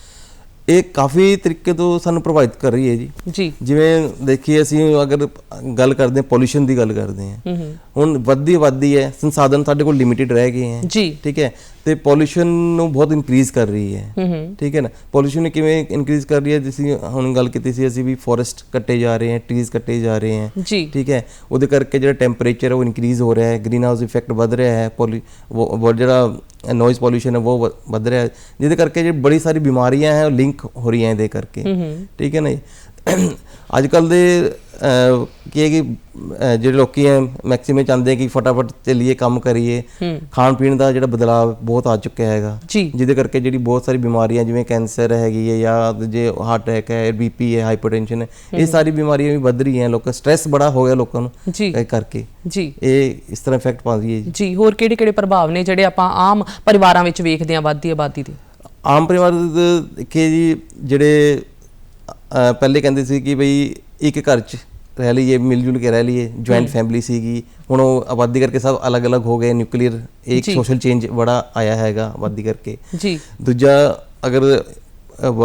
ਇਹ ਕਾਫੀ ਤਰੀਕੇ ਤੋਂ ਸਾਨੂੰ ਪ੍ਰਭਾਵਿਤ ਕਰ ਰਹੀ ਹੈ ਜੀ। ਜਿਵੇਂ ਦੇਖੀਏ, ਅਸੀਂ ਅਗਰ ਗੱਲ ਕਰਦੇ ਹਾਂ ਪੋਲਿਊਸ਼ਨ ਦੀ ਗੱਲ ਕਰਦੇ ਹਾਂ, ਹੁਣ ਵੱਧਦੀ ਆਬਾਦੀ ਹੈ, ਸੰਸਾਧਨ ਸਾਡੇ ਕੋਲ ਲਿਮਿਟਿਡ ਰਹਿ ਗਏ ਹੈ ਜੀ, ਠੀਕ ਹੈ, ਤੇ ਪੋਲਿਊਸ਼ਨ ਨੂੰ ਬਹੁਤ ਇਨਕਰੀਜ਼ ਕਰ ਰਹੀ ਹੈ, ਠੀਕ ਹੈ ਨਾ। ਪੋਲਿਊਸ਼ਨ ਨੂੰ ਕਿਵੇਂ ਇਨਕਰੀਜ਼ ਕਰ ਰਹੀ ਹੈ? ਜਿਵੇਂ ਹੁਣ ਗੱਲ ਕੀਤੀ ਸੀ ਅਸੀਂ ਵੀ, ਫੋਰੈਸਟ ਕੱਟੇ ਜਾ ਰਹੇ ਹੈ, ਟਰੀਜ਼ ਕੱਟੇ ਜਾ ਰਹੇ ਹੈ ਜੀ, ਠੀਕ ਹੈ, ਉਹਦੇ ਕਰਕੇ ਜਿਹੜਾ ਟੈਂਪਰੇਚਰ ਹੈ ਉਹ ਇਨਕਰੀਜ਼ ਹੋ ਰਿਹਾ ਹੈ, ਗ੍ਰੀਨ ਹਾਊਸ ਇਫੈਕਟ ਵੱਧ ਰਿਹਾ ਹੈ, ਜਿਹੜਾ ਨੋਇਜ਼ ਪੋਲਿਊਸ਼ਨ ਹੈ ਉਹ ਵੱਧ ਰਿਹਾ ਹੈ, ਜਿਹਦੇ ਕਰਕੇ ਜਿਹੜੀ ਬੜੀ ਸਾਰੀ ਬਿਮਾਰੀਆਂ ਹੈ ਉਹ ਲਿੰਕ ਹੋ ਰਹੀਆਂ ਇਹਦੇ ਕਰਕੇ, ਠੀਕ ਹੈ ਨਾ। ਅੱਜ ਕੱਲ੍ਹ ਦੇ ਕੀ ਹੈ ਕਿ ਜਿਹੜੇ ਲੋਕੀ ਹੈ ਮੈਕਸਿਮਮ ਚਾਹੁੰਦੇ ਕਿ ਫਟਾਫਟ ਚੱਲੀਏ ਕੰਮ ਕਰੀਏ, ਖਾਣ ਪੀਣ ਦਾ ਜਿਹੜਾ ਬਦਲਾਅ ਬਹੁਤ ਆ ਚੁੱਕਿਆ ਹੈਗਾ, ਜਿਹਦੇ ਕਰਕੇ ਜਿਹੜੀ ਬਹੁਤ ਸਾਰੀ ਬਿਮਾਰੀਆਂ ਜਿਵੇਂ ਕੈਂਸਰ ਹੈਗੀ ਹੈ ਜਾਂ ਜੇ ਹਾਰਟ ਅਟੈਕ ਹੈ, BP ਹੈ, ਹਾਈਪਰਟੈਂਸ਼ਨ ਹੈ, ਇਹ ਸਾਰੀ ਬਿਮਾਰੀਆਂ ਵੀ ਵੱਧ ਰਹੀਆਂ। ਲੋਕਾਂ ਸਟ੍ਰੈਸ ਬੜਾ ਹੋ ਗਿਆ ਲੋਕਾਂ ਨੂੰ ਇਹ ਕਰਕੇ ਜੀ, ਇਹ ਇਸ ਤਰ੍ਹਾਂ ਇਫੈਕਟ ਪਾਉਂਦੀ ਹੈ ਜੀ। ਹੋਰ ਕਿਹੜੇ ਕਿਹੜੇ ਪ੍ਰਭਾਵ ਨੇ ਜਿਹੜੇ ਆਪਾਂ ਆਮ ਪਰਿਵਾਰਾਂ ਵਿੱਚ ਵੇਖਦੇ ਹਾਂ ਵੱਧਦੀ ਆਬਾਦੀ ਦੇ? ਆਮ ਪਰਿਵਾਰ ਦੇਖੀਏ ਜੀ, ਜਿਹੜੇ ਪਹਿਲੇ ਕਹਿੰਦੇ ਸੀ ਕਿ ਬਈ ਇੱਕ ਘਰ 'ਚ ਰਹਿ ਲਈਏ, ਮਿਲ ਜੁਲ ਕੇ ਰਹਿ ਲਈਏ, ਜੁਆਇੰਟ ਫੈਮਿਲੀ ਸੀਗੀ, ਹੁਣ ਉਹ ਆਬਾਦੀ ਕਰਕੇ ਸਭ ਅਲੱਗ ਅਲੱਗ ਹੋ ਗਏ, ਨਿਊਕਲੀਅਰ ਇੱਕ ਸੋਸ਼ਲ ਚੇਂਜ ਬੜਾ ਆਇਆ ਹੈਗਾ ਆਬਾਦੀ ਕਰਕੇ ਜੀ। ਦੂਜਾ ਅਗਰ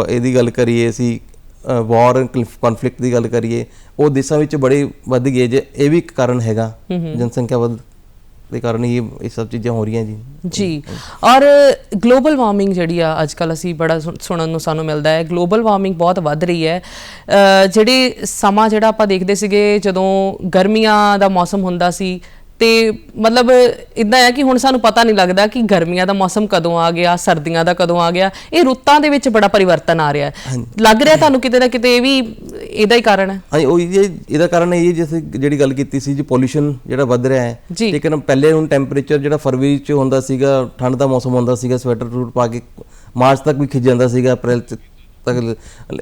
ਇਹਦੀ ਗੱਲ ਕਰੀਏ ਅਸੀਂ ਵਾਰ ਕਨਫਲਿਕਟ ਦੀ ਗੱਲ ਕਰੀਏ, ਉਹ ਦੇਸ਼ਾਂ ਵਿੱਚ ਬੜੀ ਵੱਧ ਗਈ ਹੈ ਜੇ, ਇਹ ਵੀ ਇੱਕ ਕਾਰਨ ਹੈਗਾ ਜਨਸੰਖਿਆ ਵੱਧ ਦੇ ਕਾਰਨ ਹੀ ਇਹ ਸਭ ਚੀਜ਼ਾਂ ਹੋ ਰਹੀਆਂ ਜੀ। ਔਰ ਗਲੋਬਲ ਵਾਰਮਿੰਗ ਜਿਹੜੀ ਆ ਅੱਜ ਕੱਲ੍ਹ ਅਸੀਂ ਬੜਾ ਸੁਣਨ ਨੂੰ ਸਾਨੂੰ ਮਿਲਦਾ ਹੈ, ਗਲੋਬਲ ਵਾਰਮਿੰਗ ਬਹੁਤ ਵੱਧ ਰਹੀ ਹੈ। ਜਿਹੜੇ ਸਮਾਂ ਜਿਹੜਾ ਆਪਾਂ ਦੇਖਦੇ ਸੀਗੇ ਜਦੋਂ ਗਰਮੀਆਂ ਦਾ ਮੌਸਮ ਹੁੰਦਾ ਸੀ, ਤੇ ਮਤਲਬ ਇੱਦਾਂ ਹੈ ਕਿ ਹੁਣ ਸਾਨੂੰ ਪਤਾ ਨਹੀਂ ਲੱਗਦਾ ਕਿ ਗਰਮੀਆਂ ਦਾ ਮੌਸਮ ਕਦੋਂ ਆ ਗਿਆ, ਸਰਦੀਆਂ ਦਾ ਕਦੋਂ ਆ ਗਿਆ। ਇਹ ਰੁੱਤਾਂ ਦੇ ਵਿੱਚ ਬੜਾ ਪਰਿਵਰਤਨ ਆ ਰਿਹਾ ਹੈ, ਲੱਗ ਰਿਹਾ ਤੁਹਾਨੂੰ ਕਿਤੇ ਨਾ ਕਿਤੇ ਇਹ ਵੀ ਇਹਦਾ ਹੀ ਕਾਰਨ ਹੈ? ਹਾਂਜੀ, ਉਹ ਇਹਦਾ ਕਾਰਨ ਇਹ ਜਿਵੇਂ ਜਿਹੜੀ ਗੱਲ ਕੀਤੀ ਸੀ ਜੀ, ਪੋਲਿਊਸ਼ਨ ਜਿਹੜਾ ਵੱਧ ਰਿਹਾ ਹੈ। ਲੇਕਿਨ ਪਹਿਲੇ ਹੁਣ ਟੈਂਪਰੇਚਰ ਜਿਹੜਾ ਫਰਵਰੀ 'ਚ ਹੁੰਦਾ ਸੀਗਾ, ਠੰਡ ਦਾ ਮੌਸਮ ਹੁੰਦਾ ਸੀਗਾ, ਸਵੈਟਰ ਸੂਟ ਪਾ ਕੇ ਮਾਰਚ ਤੱਕ ਵੀ ਖਿੱਚ ਜਾਂਦਾ ਸੀਗਾ, ਅਪ੍ਰੈਲ ਤੱਕ।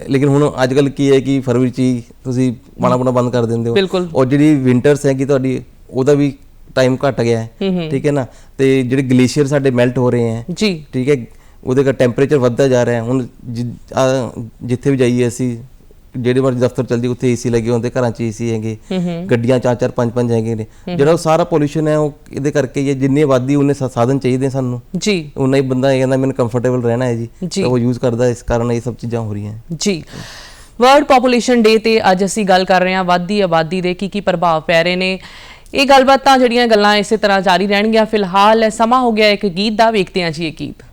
ਲੇਕਿਨ ਹੁਣ ਅੱਜ ਕੱਲ੍ਹ ਕੀ ਹੈ ਕਿ ਫਰਵਰੀ 'ਚ ਹੀ ਤੁਸੀਂ ਪਾਣਾ ਪੂਣਾ ਬੰਦ ਕਰ ਦਿੰਦੇ ਹੋ। ਔਰ ਜਿਹੜੀ ਵਿੰਟਰਸ ਹੈਗੀ ਤੁਹਾਡੀ, ਉਹਦਾ ਵੀ ਟਾਈਮ ਘਟ ਗਿਆ ਹੈ, ਠੀਕ ਹੈ ਨਾ। ਤੇ ਜਿਹੜੇ ਗਲੇਸ਼ੀਅਰ ਸਾਡੇ ਮੈਲਟ ਹੋ ਰਹੇ ਹੈ ਜੀ, ਠੀਕ ਹੈ, ਉਹਦੇ ਕਰਕੇ ਟੈਂਪਰੇਚਰ ਵੱਧਦਾ ਜਾ ਰਿਹਾ। ਹੁਣ ਜਿੱਥੇ ਵੀ ਜਾਈਏ ਅਸੀਂ, ਜਿਹੜੇ ਮਰਜ਼ੀ ਦਫ਼ਤਰ ਚੱਲ ਜਾਈਏ, ਉੱਥੇ AC ਲੱਗੇ ਹੁੰਦੇ, ਘਰਾਂ 'ਚ AC ਹੈਗੇ, ਗੱਡੀਆਂ 4-4 5-5 ਹੈਗੇ ਨੇ। ਜਿਹੜਾ ਉਹ ਸਾਰਾ ਪੋਲਿਊਸ਼ਨ ਹੈ ਉਹ ਇਹਦੇ ਕਰਕੇ ਹੀ ਹੈ। ਜਿੰਨੀ ਆਬਾਦੀ ਉਨੇ ਸਾਧਨ ਚਾਹੀਦੇ ਸਾਨੂੰ ਜੀ, ਉਨਾ ਹੀ ਬੰਦਾ ਇਹ ਕਹਿੰਦਾ ਮੈਨੂੰ ਕੰਫਰਟੇਬਲ ਰਹਿਣਾ ਹੈ ਜੀ, ਉਹ ਯੂਜ਼ ਕਰਦਾ, ਇਸ ਕਾਰਨ ਇਹ ਸਭ ਚੀਜ਼ਾਂ ਹੋ ਰਹੀਆਂ ਜੀ। ਵਰਲਡ ਪੋਪੂਲੇਸ਼ਨ ਡੇ ਤੇ ਅੱਜ ਅਸੀਂ ਗੱਲ ਕਰ ਰਹੇ ਹਾਂ ਵੱਧਦੀ ਆਬਾਦੀ ਦੇ ਕੀ ਪ੍ਰਭਾਵ ਪੈ ਰਹੇ ਨੇ। ਇਹ ਗੱਲਬਾਤਾਂ ਜਿਹੜੀਆਂ ਗੱਲਾਂ ਇਸੇ ਤਰ੍ਹਾਂ ਜਾਰੀ ਰਹਿਣਗੀਆਂ। ਫਿਲਹਾਲ ਸਮਾਂ ਹੋ ਗਿਆ ਇੱਕ ਗੀਤ ਦਾ, ਵੇਖਦੇ ਹਾਂ ਜੀ ਇਹ ਗੀਤ।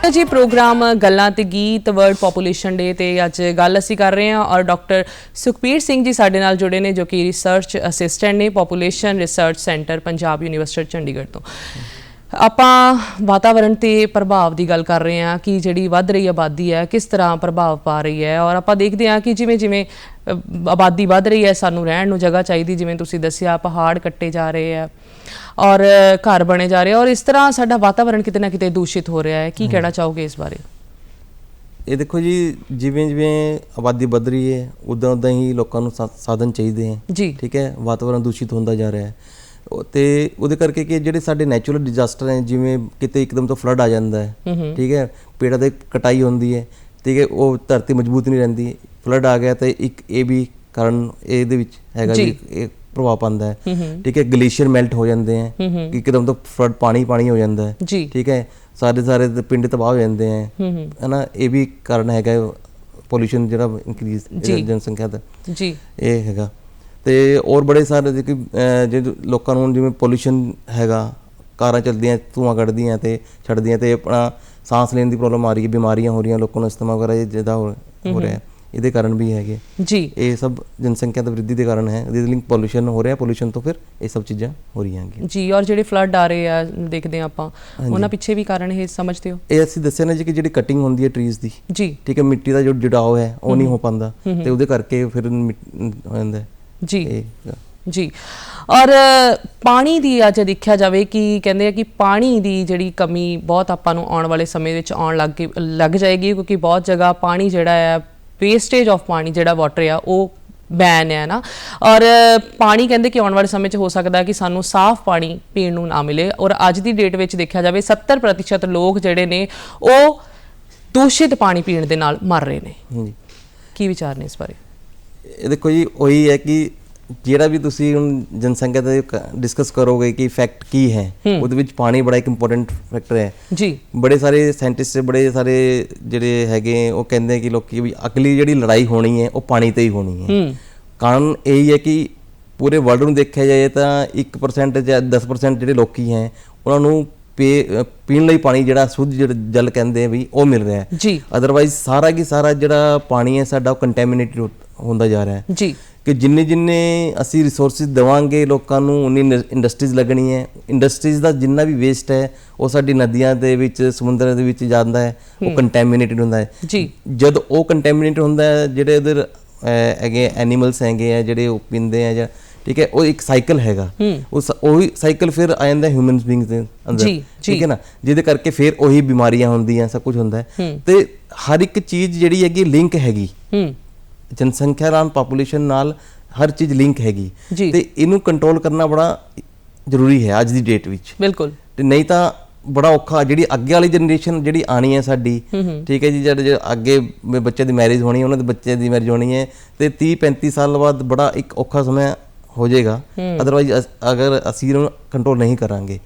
ਤਾਂ ਜੀ ਪ੍ਰੋਗਰਾਮ ਗੱਲਾਂ ਤੇ ਗੀਤ ਵਰਲਡ ਪੋਪੂਲੇਸ਼ਨ ਡੇ ਤੇ ਅੱਜ ਗੱਲ ਅਸੀਂ ਕਰ ਰਹੇ ਹਾਂ ਔਰ ਡਾਕਟਰ ਸੁਖਬੀਰ ਸਿੰਘ ਜੀ ਸਾਡੇ ਨਾਲ ਜੁੜੇ ਨੇ ਜੋ ਕਿ ਰਿਸਰਚ ਅਸਿਸਟੈਂਟ ਨੇ population research centre Punjab university Chandigarh ਤੋਂ। ਆਪਾਂ ਵਾਤਾਵਰਣ ਤੇ ਪ੍ਰਭਾਵ ਦੀ ਗੱਲ ਕਰ ਰਹੇ ਹਾਂ ਕਿ ਜਿਹੜੀ ਵੱਧ ਰਹੀ ਆਬਾਦੀ ਹੈ ਕਿਸ ਤਰ੍ਹਾਂ ਪ੍ਰਭਾਵ ਪਾ ਰਹੀ ਹੈ ਔਰ ਆਪਾਂ ਦੇਖਦੇ ਹਾਂ ਕਿ ਜਿਵੇਂ ਆਬਾਦੀ ਵੱਧ ਰਹੀ ਹੈ ਸਾਨੂੰ ਰਹਿਣ ਨੂੰ ਜਗ੍ਹਾ ਚਾਹੀਦੀ, ਜਿਵੇਂ ਤੁਸੀਂ ਦੱਸਿਆ ਪਹਾੜ ਕੱਟੇ ਜਾ ਰਹੇ ਆ ਔਰ ਘਰ ਬਣੇ ਜਾ ਰਹੇ ਔਰ ਇਸ ਤਰ੍ਹਾਂ ਸਾਡਾ ਵਾਤਾਵਰਣ ਕਿਤੇ ਨਾ ਕਿਤੇ ਦੂਸ਼ਿਤ ਹੋ ਰਿਹਾ ਹੈ। ਕੀ ਕਹਿਣਾ ਚਾਹੋਗੇ ਇਸ ਬਾਰੇ? ਇਹ ਦੇਖੋ ਜੀ, ਜਿਵੇਂ ਆਬਾਦੀ ਵੱਧ ਰਹੀ ਹੈ ਉੱਦਾਂ ਹੀ ਲੋਕਾਂ ਨੂੰ ਸਾਧਨ ਚਾਹੀਦੇ ਹੈ ਜੀ, ਠੀਕ ਹੈ। ਵਾਤਾਵਰਣ ਦੂਸ਼ਿਤ ਹੁੰਦਾ ਜਾ ਰਿਹਾ ਹੈ ਤੇ ਉਹਦੇ ਕਰਕੇ ਕਿ ਜਿਹੜੇ ਸਾਡੇ ਨੈਚੁਰਲ ਡਿਜ਼ਾਸਟਰ ਹੈ, ਜਿਵੇਂ ਕਿਤੇ ਇੱਕਦਮ ਤੋਂ ਫਲੱਡ ਆ ਜਾਂਦਾ ਹੈ, ਠੀਕ ਹੈ, ਪੇੜਾਂ ਦੀ ਕਟਾਈ ਹੁੰਦੀ ਹੈ, ਠੀਕ ਹੈ, ਉਹ ਧਰਤੀ ਮਜ਼ਬੂਤ ਨਹੀਂ ਰਹਿੰਦੀ, ਫਲੱਡ ਆ ਗਿਆ ਤੇ ਇੱਕ ਇਹ ਵੀ ਕਾਰਨ ਇਹਦੇ ਵਿੱਚ ਹੈਗਾ ਵੀ ਇਹ ਪ੍ਰਭਾਵ ਪੈਂਦਾ ਹੈ, ਠੀਕ ਹੈ। ਗਲੇਸ਼ੀਅਰ ਮੈਲਟ ਹੋ ਜਾਂਦੇ ਹੈ, ਇੱਕਦਮ ਤੋਂ ਫਲੱਡ ਪਾਣੀ ਹੋ ਜਾਂਦਾ ਹੈ, ਠੀਕ ਹੈ, ਸਾਰੇ ਪਿੰਡ ਤਬਾਹ ਹੋ ਜਾਂਦੇ ਹੈ, ਹੈ ਨਾ। ਇਹ ਵੀ ਕਾਰਨ ਹੈਗਾ ਪੋਲਿਊਸ਼ਨ ਜਿਹੜਾ ਇਨਕਰੀਜ਼ ਜਨਸੰਖਿਆ ਦਾ ਜੀ, ਇਹ ਹੈਗਾ। ਤੇ ਹੋਰ ਬੜੇ ਸਾਰੇ ਜੇ ਲੋਕਾਂ ਨੂੰ ਜਿਵੇਂ ਪੋਲਿਊਸ਼ਨ ਹੈਗਾ, ਕਾਰਾਂ ਚੱਲਦੀਆਂ ਧੂੰਆਂ ਕੱਢਦੀਆਂ ਤੇ ਛੱਡਦੀਆਂ ਤੇ ਆਪਣਾ ਸਾਂਸ ਲੈਣ ਦੀ ਪ੍ਰੋਬਲਮ ਆ ਰਹੀ ਹੈ, ਬਿਮਾਰੀਆਂ ਹੋ ਰਹੀਆਂ, ਲੋਕਾਂ ਨੂੰ ਅਸਥਮਾ ਵਗੈਰਾ ਜ਼ਿਆਦਾ ਹੋ ਰਿਹਾ, ਇਹਦੇ ਕਾਰਨ ਵੀ ਹੈਗੇ ਜੀ। ਇਹ ਸਭ ਜਨਸੰਖਿਆ ਦੀ ਵ੍ਰਿੱਧੀ ਦੇ ਕਾਰਨ ਹੈ, ਇਹਦੇ ਲਿੰਕ ਪੋਲਿਊਸ਼ਨ ਹੋ ਰਿਹਾ, ਪੋਲਿਊਸ਼ਨ ਤੋਂ ਫਿਰ ਇਹ ਸਭ ਚੀਜ਼ਾਂ ਹੋ ਰਹੀਆਂ ਹੈਗੀਆਂ ਜੀ। ਔਰ ਜਿਹੜੇ ਫਲੱਡ ਆ ਰਹੇ ਆ ਦੇਖਦੇ ਆ ਆਪਾਂ, ਉਹਨਾਂ ਪਿੱਛੇ ਵੀ ਕਾਰਨ ਇਹ ਸਮਝਦੇ ਹੋ? ਇਹ ਅਸੀਂ ਦੱਸਿਆ ਨਾ ਜੀ ਕਿ ਜਿਹੜੀ ਕਟਿੰਗ ਹੁੰਦੀ ਹੈ ਟਰੀਜ਼ ਦੀ ਜੀ, ਠੀਕ ਹੈ, ਮਿੱਟੀ ਦਾ ਜੋ ਜੁੜਾਓ ਹੈ ਉਹ ਨਹੀਂ ਹੋ ਪਾਉਂਦਾ ਤੇ ਉਹਦੇ ਕਰਕੇ ਫਿਰ ਹੋ ਜਾਂਦਾ ਜੀ ਜੀ। ਔਰ ਪਾਣੀ ਦੀ ਅੱਜ ਦੇਖਿਆ ਜਾਵੇ ਕਿ ਕਹਿੰਦੇ ਆ ਕਿ ਪਾਣੀ ਦੀ ਜਿਹੜੀ ਕਮੀ ਬਹੁਤ ਆਪਾਂ ਨੂੰ ਆਉਣ ਵਾਲੇ ਸਮੇਂ ਵਿੱਚ ਆਉਣ ਲੱਗ ਜਾਏਗੀ, ਕਿਉਂਕਿ ਬਹੁਤ ਜਗ੍ਹਾ ਪਾਣੀ ਜਿਹੜਾ ਹੈ ਵੇਸਟੇਜ ਆਫ ਪਾਣੀ ਜਿਹੜਾ ਵਾਟਰ ਆ ਉਹ ਬੈਨ ਹੈ ਨਾ। ਔਰ ਪਾਣੀ ਕਹਿੰਦੇ ਕਿ ਆਉਣ ਵਾਲੇ ਸਮੇਂ 'ਚ ਹੋ ਸਕਦਾ ਕਿ ਸਾਨੂੰ ਸਾਫ਼ ਪਾਣੀ ਪੀਣ ਨੂੰ ਨਾ ਮਿਲੇ ਔਰ ਅੱਜ ਦੀ ਡੇਟ ਵਿੱਚ ਦੇਖਿਆ ਜਾਵੇ 70% ਲੋਕ ਜਿਹੜੇ ਨੇ ਉਹ ਦੂਸ਼ਿਤ ਪਾਣੀ ਪੀਣ ਦੇ ਨਾਲ ਮਰ ਰਹੇ ਨੇ। ਕੀ ਵਿਚਾਰ ਨੇ ਇਸ ਬਾਰੇ? ਇਹ ਦੇਖੋ ਜੀ, ਉਹੀ ਹੈ ਕਿ ਜਿਹੜਾ ਵੀ ਤੁਸੀਂ ਹੁਣ ਜਨਸੰਖਿਆ ਦਾ ਡਿਸਕਸ ਕਰੋਗੇ ਕਿ ਫੈਕਟ ਕੀ ਹੈ, ਉਹਦੇ ਵਿੱਚ ਪਾਣੀ ਬੜਾ ਇੱਕ ਇੰਪੋਰਟੈਂਟ ਫੈਕਟਰ ਹੈ ਜੀ। ਬੜੇ ਸਾਰੇ ਸਾਇੰਟਿਸਟ, ਬੜੇ ਸਾਰੇ ਜਿਹੜੇ ਹੈਗੇ ਉਹ ਕਹਿੰਦੇ ਕਿ ਲੋਕੀ ਵੀ ਅਗਲੀ ਜਿਹੜੀ ਲੜਾਈ ਹੋਣੀ ਹੈ ਉਹ ਪਾਣੀ ਤੇ ਹੀ ਹੋਣੀ ਹੈ। ਕਾਰਨ ਇਹੀ ਹੈ ਕਿ ਪੂਰੇ ਵਰਲਡ ਨੂੰ ਦੇਖਿਆ ਜਾਏ ਤਾਂ 1% ਜਾਂ 10% ਜਿਹੜੇ ਲੋਕੀ ਹੈ ਉਹਨਾਂ ਨੂੰ ਪੀਣ ਲਈ ਪਾਣੀ ਜਿਹੜਾ ਸ਼ੁੱਧ ਜਲ ਕਹਿੰਦੇ ਆ ਵੀ ਉਹ ਮਿਲ ਰਿਹਾ ਹੈ ਜੀ। ਅਦਰਵਾਈਜ਼ ਸਾਰਾ ਕੀ ਸਾਰਾ ਜਿਹੜਾ ਪਾਣੀ ਹੈ ਸਾਡਾ ਉਹ ਕੰਟੈਮੀਨੇਟਡ ਹੁੰਦਾ ਜਾ ਰਿਹਾ ਹੈ ਜੀ। ਕਿ ਜਿੰਨੇ ਅਸੀਂ ਰਿਸੋਰਸਿਸ ਦੇਵਾਂਗੇ ਲੋਕਾਂ ਨੂੰ ਉਨੀ ਇੰਡਸਟਰੀਜ਼ ਲੱਗਣੀ ਹੈ। ਇੰਡਸਟਰੀਜ਼ ਦਾ ਜਿੰਨਾ ਵੀ ਵੇਸਟ ਹੈ ਉਹ ਸਾਡੀ ਨਦੀਆਂ ਦੇ ਵਿੱਚ, ਸਮੁੰਦਰ ਦੇ ਵਿੱਚ ਜਾਂਦਾ ਹੈ, ਉਹ ਕੰਟੈਮੀਨੇਟਡ ਹੁੰਦਾ ਹੈ ਜੀ। ਜਦ ਉਹ ਕੰਟੈਮੀਨੇਟਡ ਹੁੰਦਾ ਹੈ, ਜਿਹੜੇ ਉਧਰ ਹੈਗੇ ਐਨੀਮਲਸ ਹੈਗੇ ਆ ਜਿਹੜੇ ਉਹ ਪੀਂਦੇ ਆ ਜਾਂ ਠੀਕ ਹੈ, ਉਹ ਇੱਕ ਸਾਈਕਲ ਹੈਗਾ, ਉਹੀ ਸਾਈਕਲ ਫਿਰ ਆ ਜਾਂਦਾ ਹਿਊਮਨ ਬੀਇੰਗਸ ਦੇ ਅੰਦਰ, ਠੀਕ ਹੈ ਨਾ, ਜਿਹਦੇ ਕਰਕੇ ਫਿਰ ਉਹੀ ਬਿਮਾਰੀਆਂ ਹੁੰਦੀਆਂ, ਸਭ ਕੁਝ ਹੁੰਦਾ ਹੈ। ਤੇ ਹਰ ਇੱਕ ਚੀਜ਼ ਜਿਹੜੀ ਹੈਗੀ ਲਿੰਕ ਹੈਗੀ, ਜਨਸੰਖਿਆ ਨਾਲ, ਪਾਪੂਲੇਸ਼ਨ ਨਾਲ ਹਰ ਚੀਜ਼ ਲਿੰਕ ਹੈਗੀ ਤੇ ਇਹਨੂੰ ਕੰਟਰੋਲ ਕਰਨਾ ਬੜਾ ਜ਼ਰੂਰੀ ਹੈ ਅੱਜ ਦੀ ਡੇਟ ਵਿੱਚ। ਬਿਲਕੁਲ, ਤੇ ਨਹੀਂ ਤਾਂ ਬੜਾ ਔਖਾ। ਜਿਹੜੀ ਅੱਗੇ ਵਾਲੀ ਜਨਰੇਸ਼ਨ ਜਿਹੜੀ ਆਣੀ ਹੈ ਸਾਡੀ, ਠੀਕ ਹੈ ਜੀ, ਜਿਹੜੇ ਅੱਗੇ ਬੱਚੇ ਦੀ ਮੈਰਿਜ ਹੋਣੀ, ਉਹਨਾਂ ਦੇ ਬੱਚੇ ਦੀ ਮੈਰਿਜ ਹੋਣੀ ਹੈ ਤੇ 30-35 ਸਾਲ ਬਾਅਦ ਬੜਾ ਇੱਕ ਔਖਾ ਸਮਾਂ ਹੋ ਜਾਏਗਾ। ਅਦਰਵਾਈਜ਼ ਅਗਰ ਅਸੀਂ ਇਹਨੂੰ ਕੰਟਰੋਲ ਨਹੀਂ ਕਰਾਂਗੇ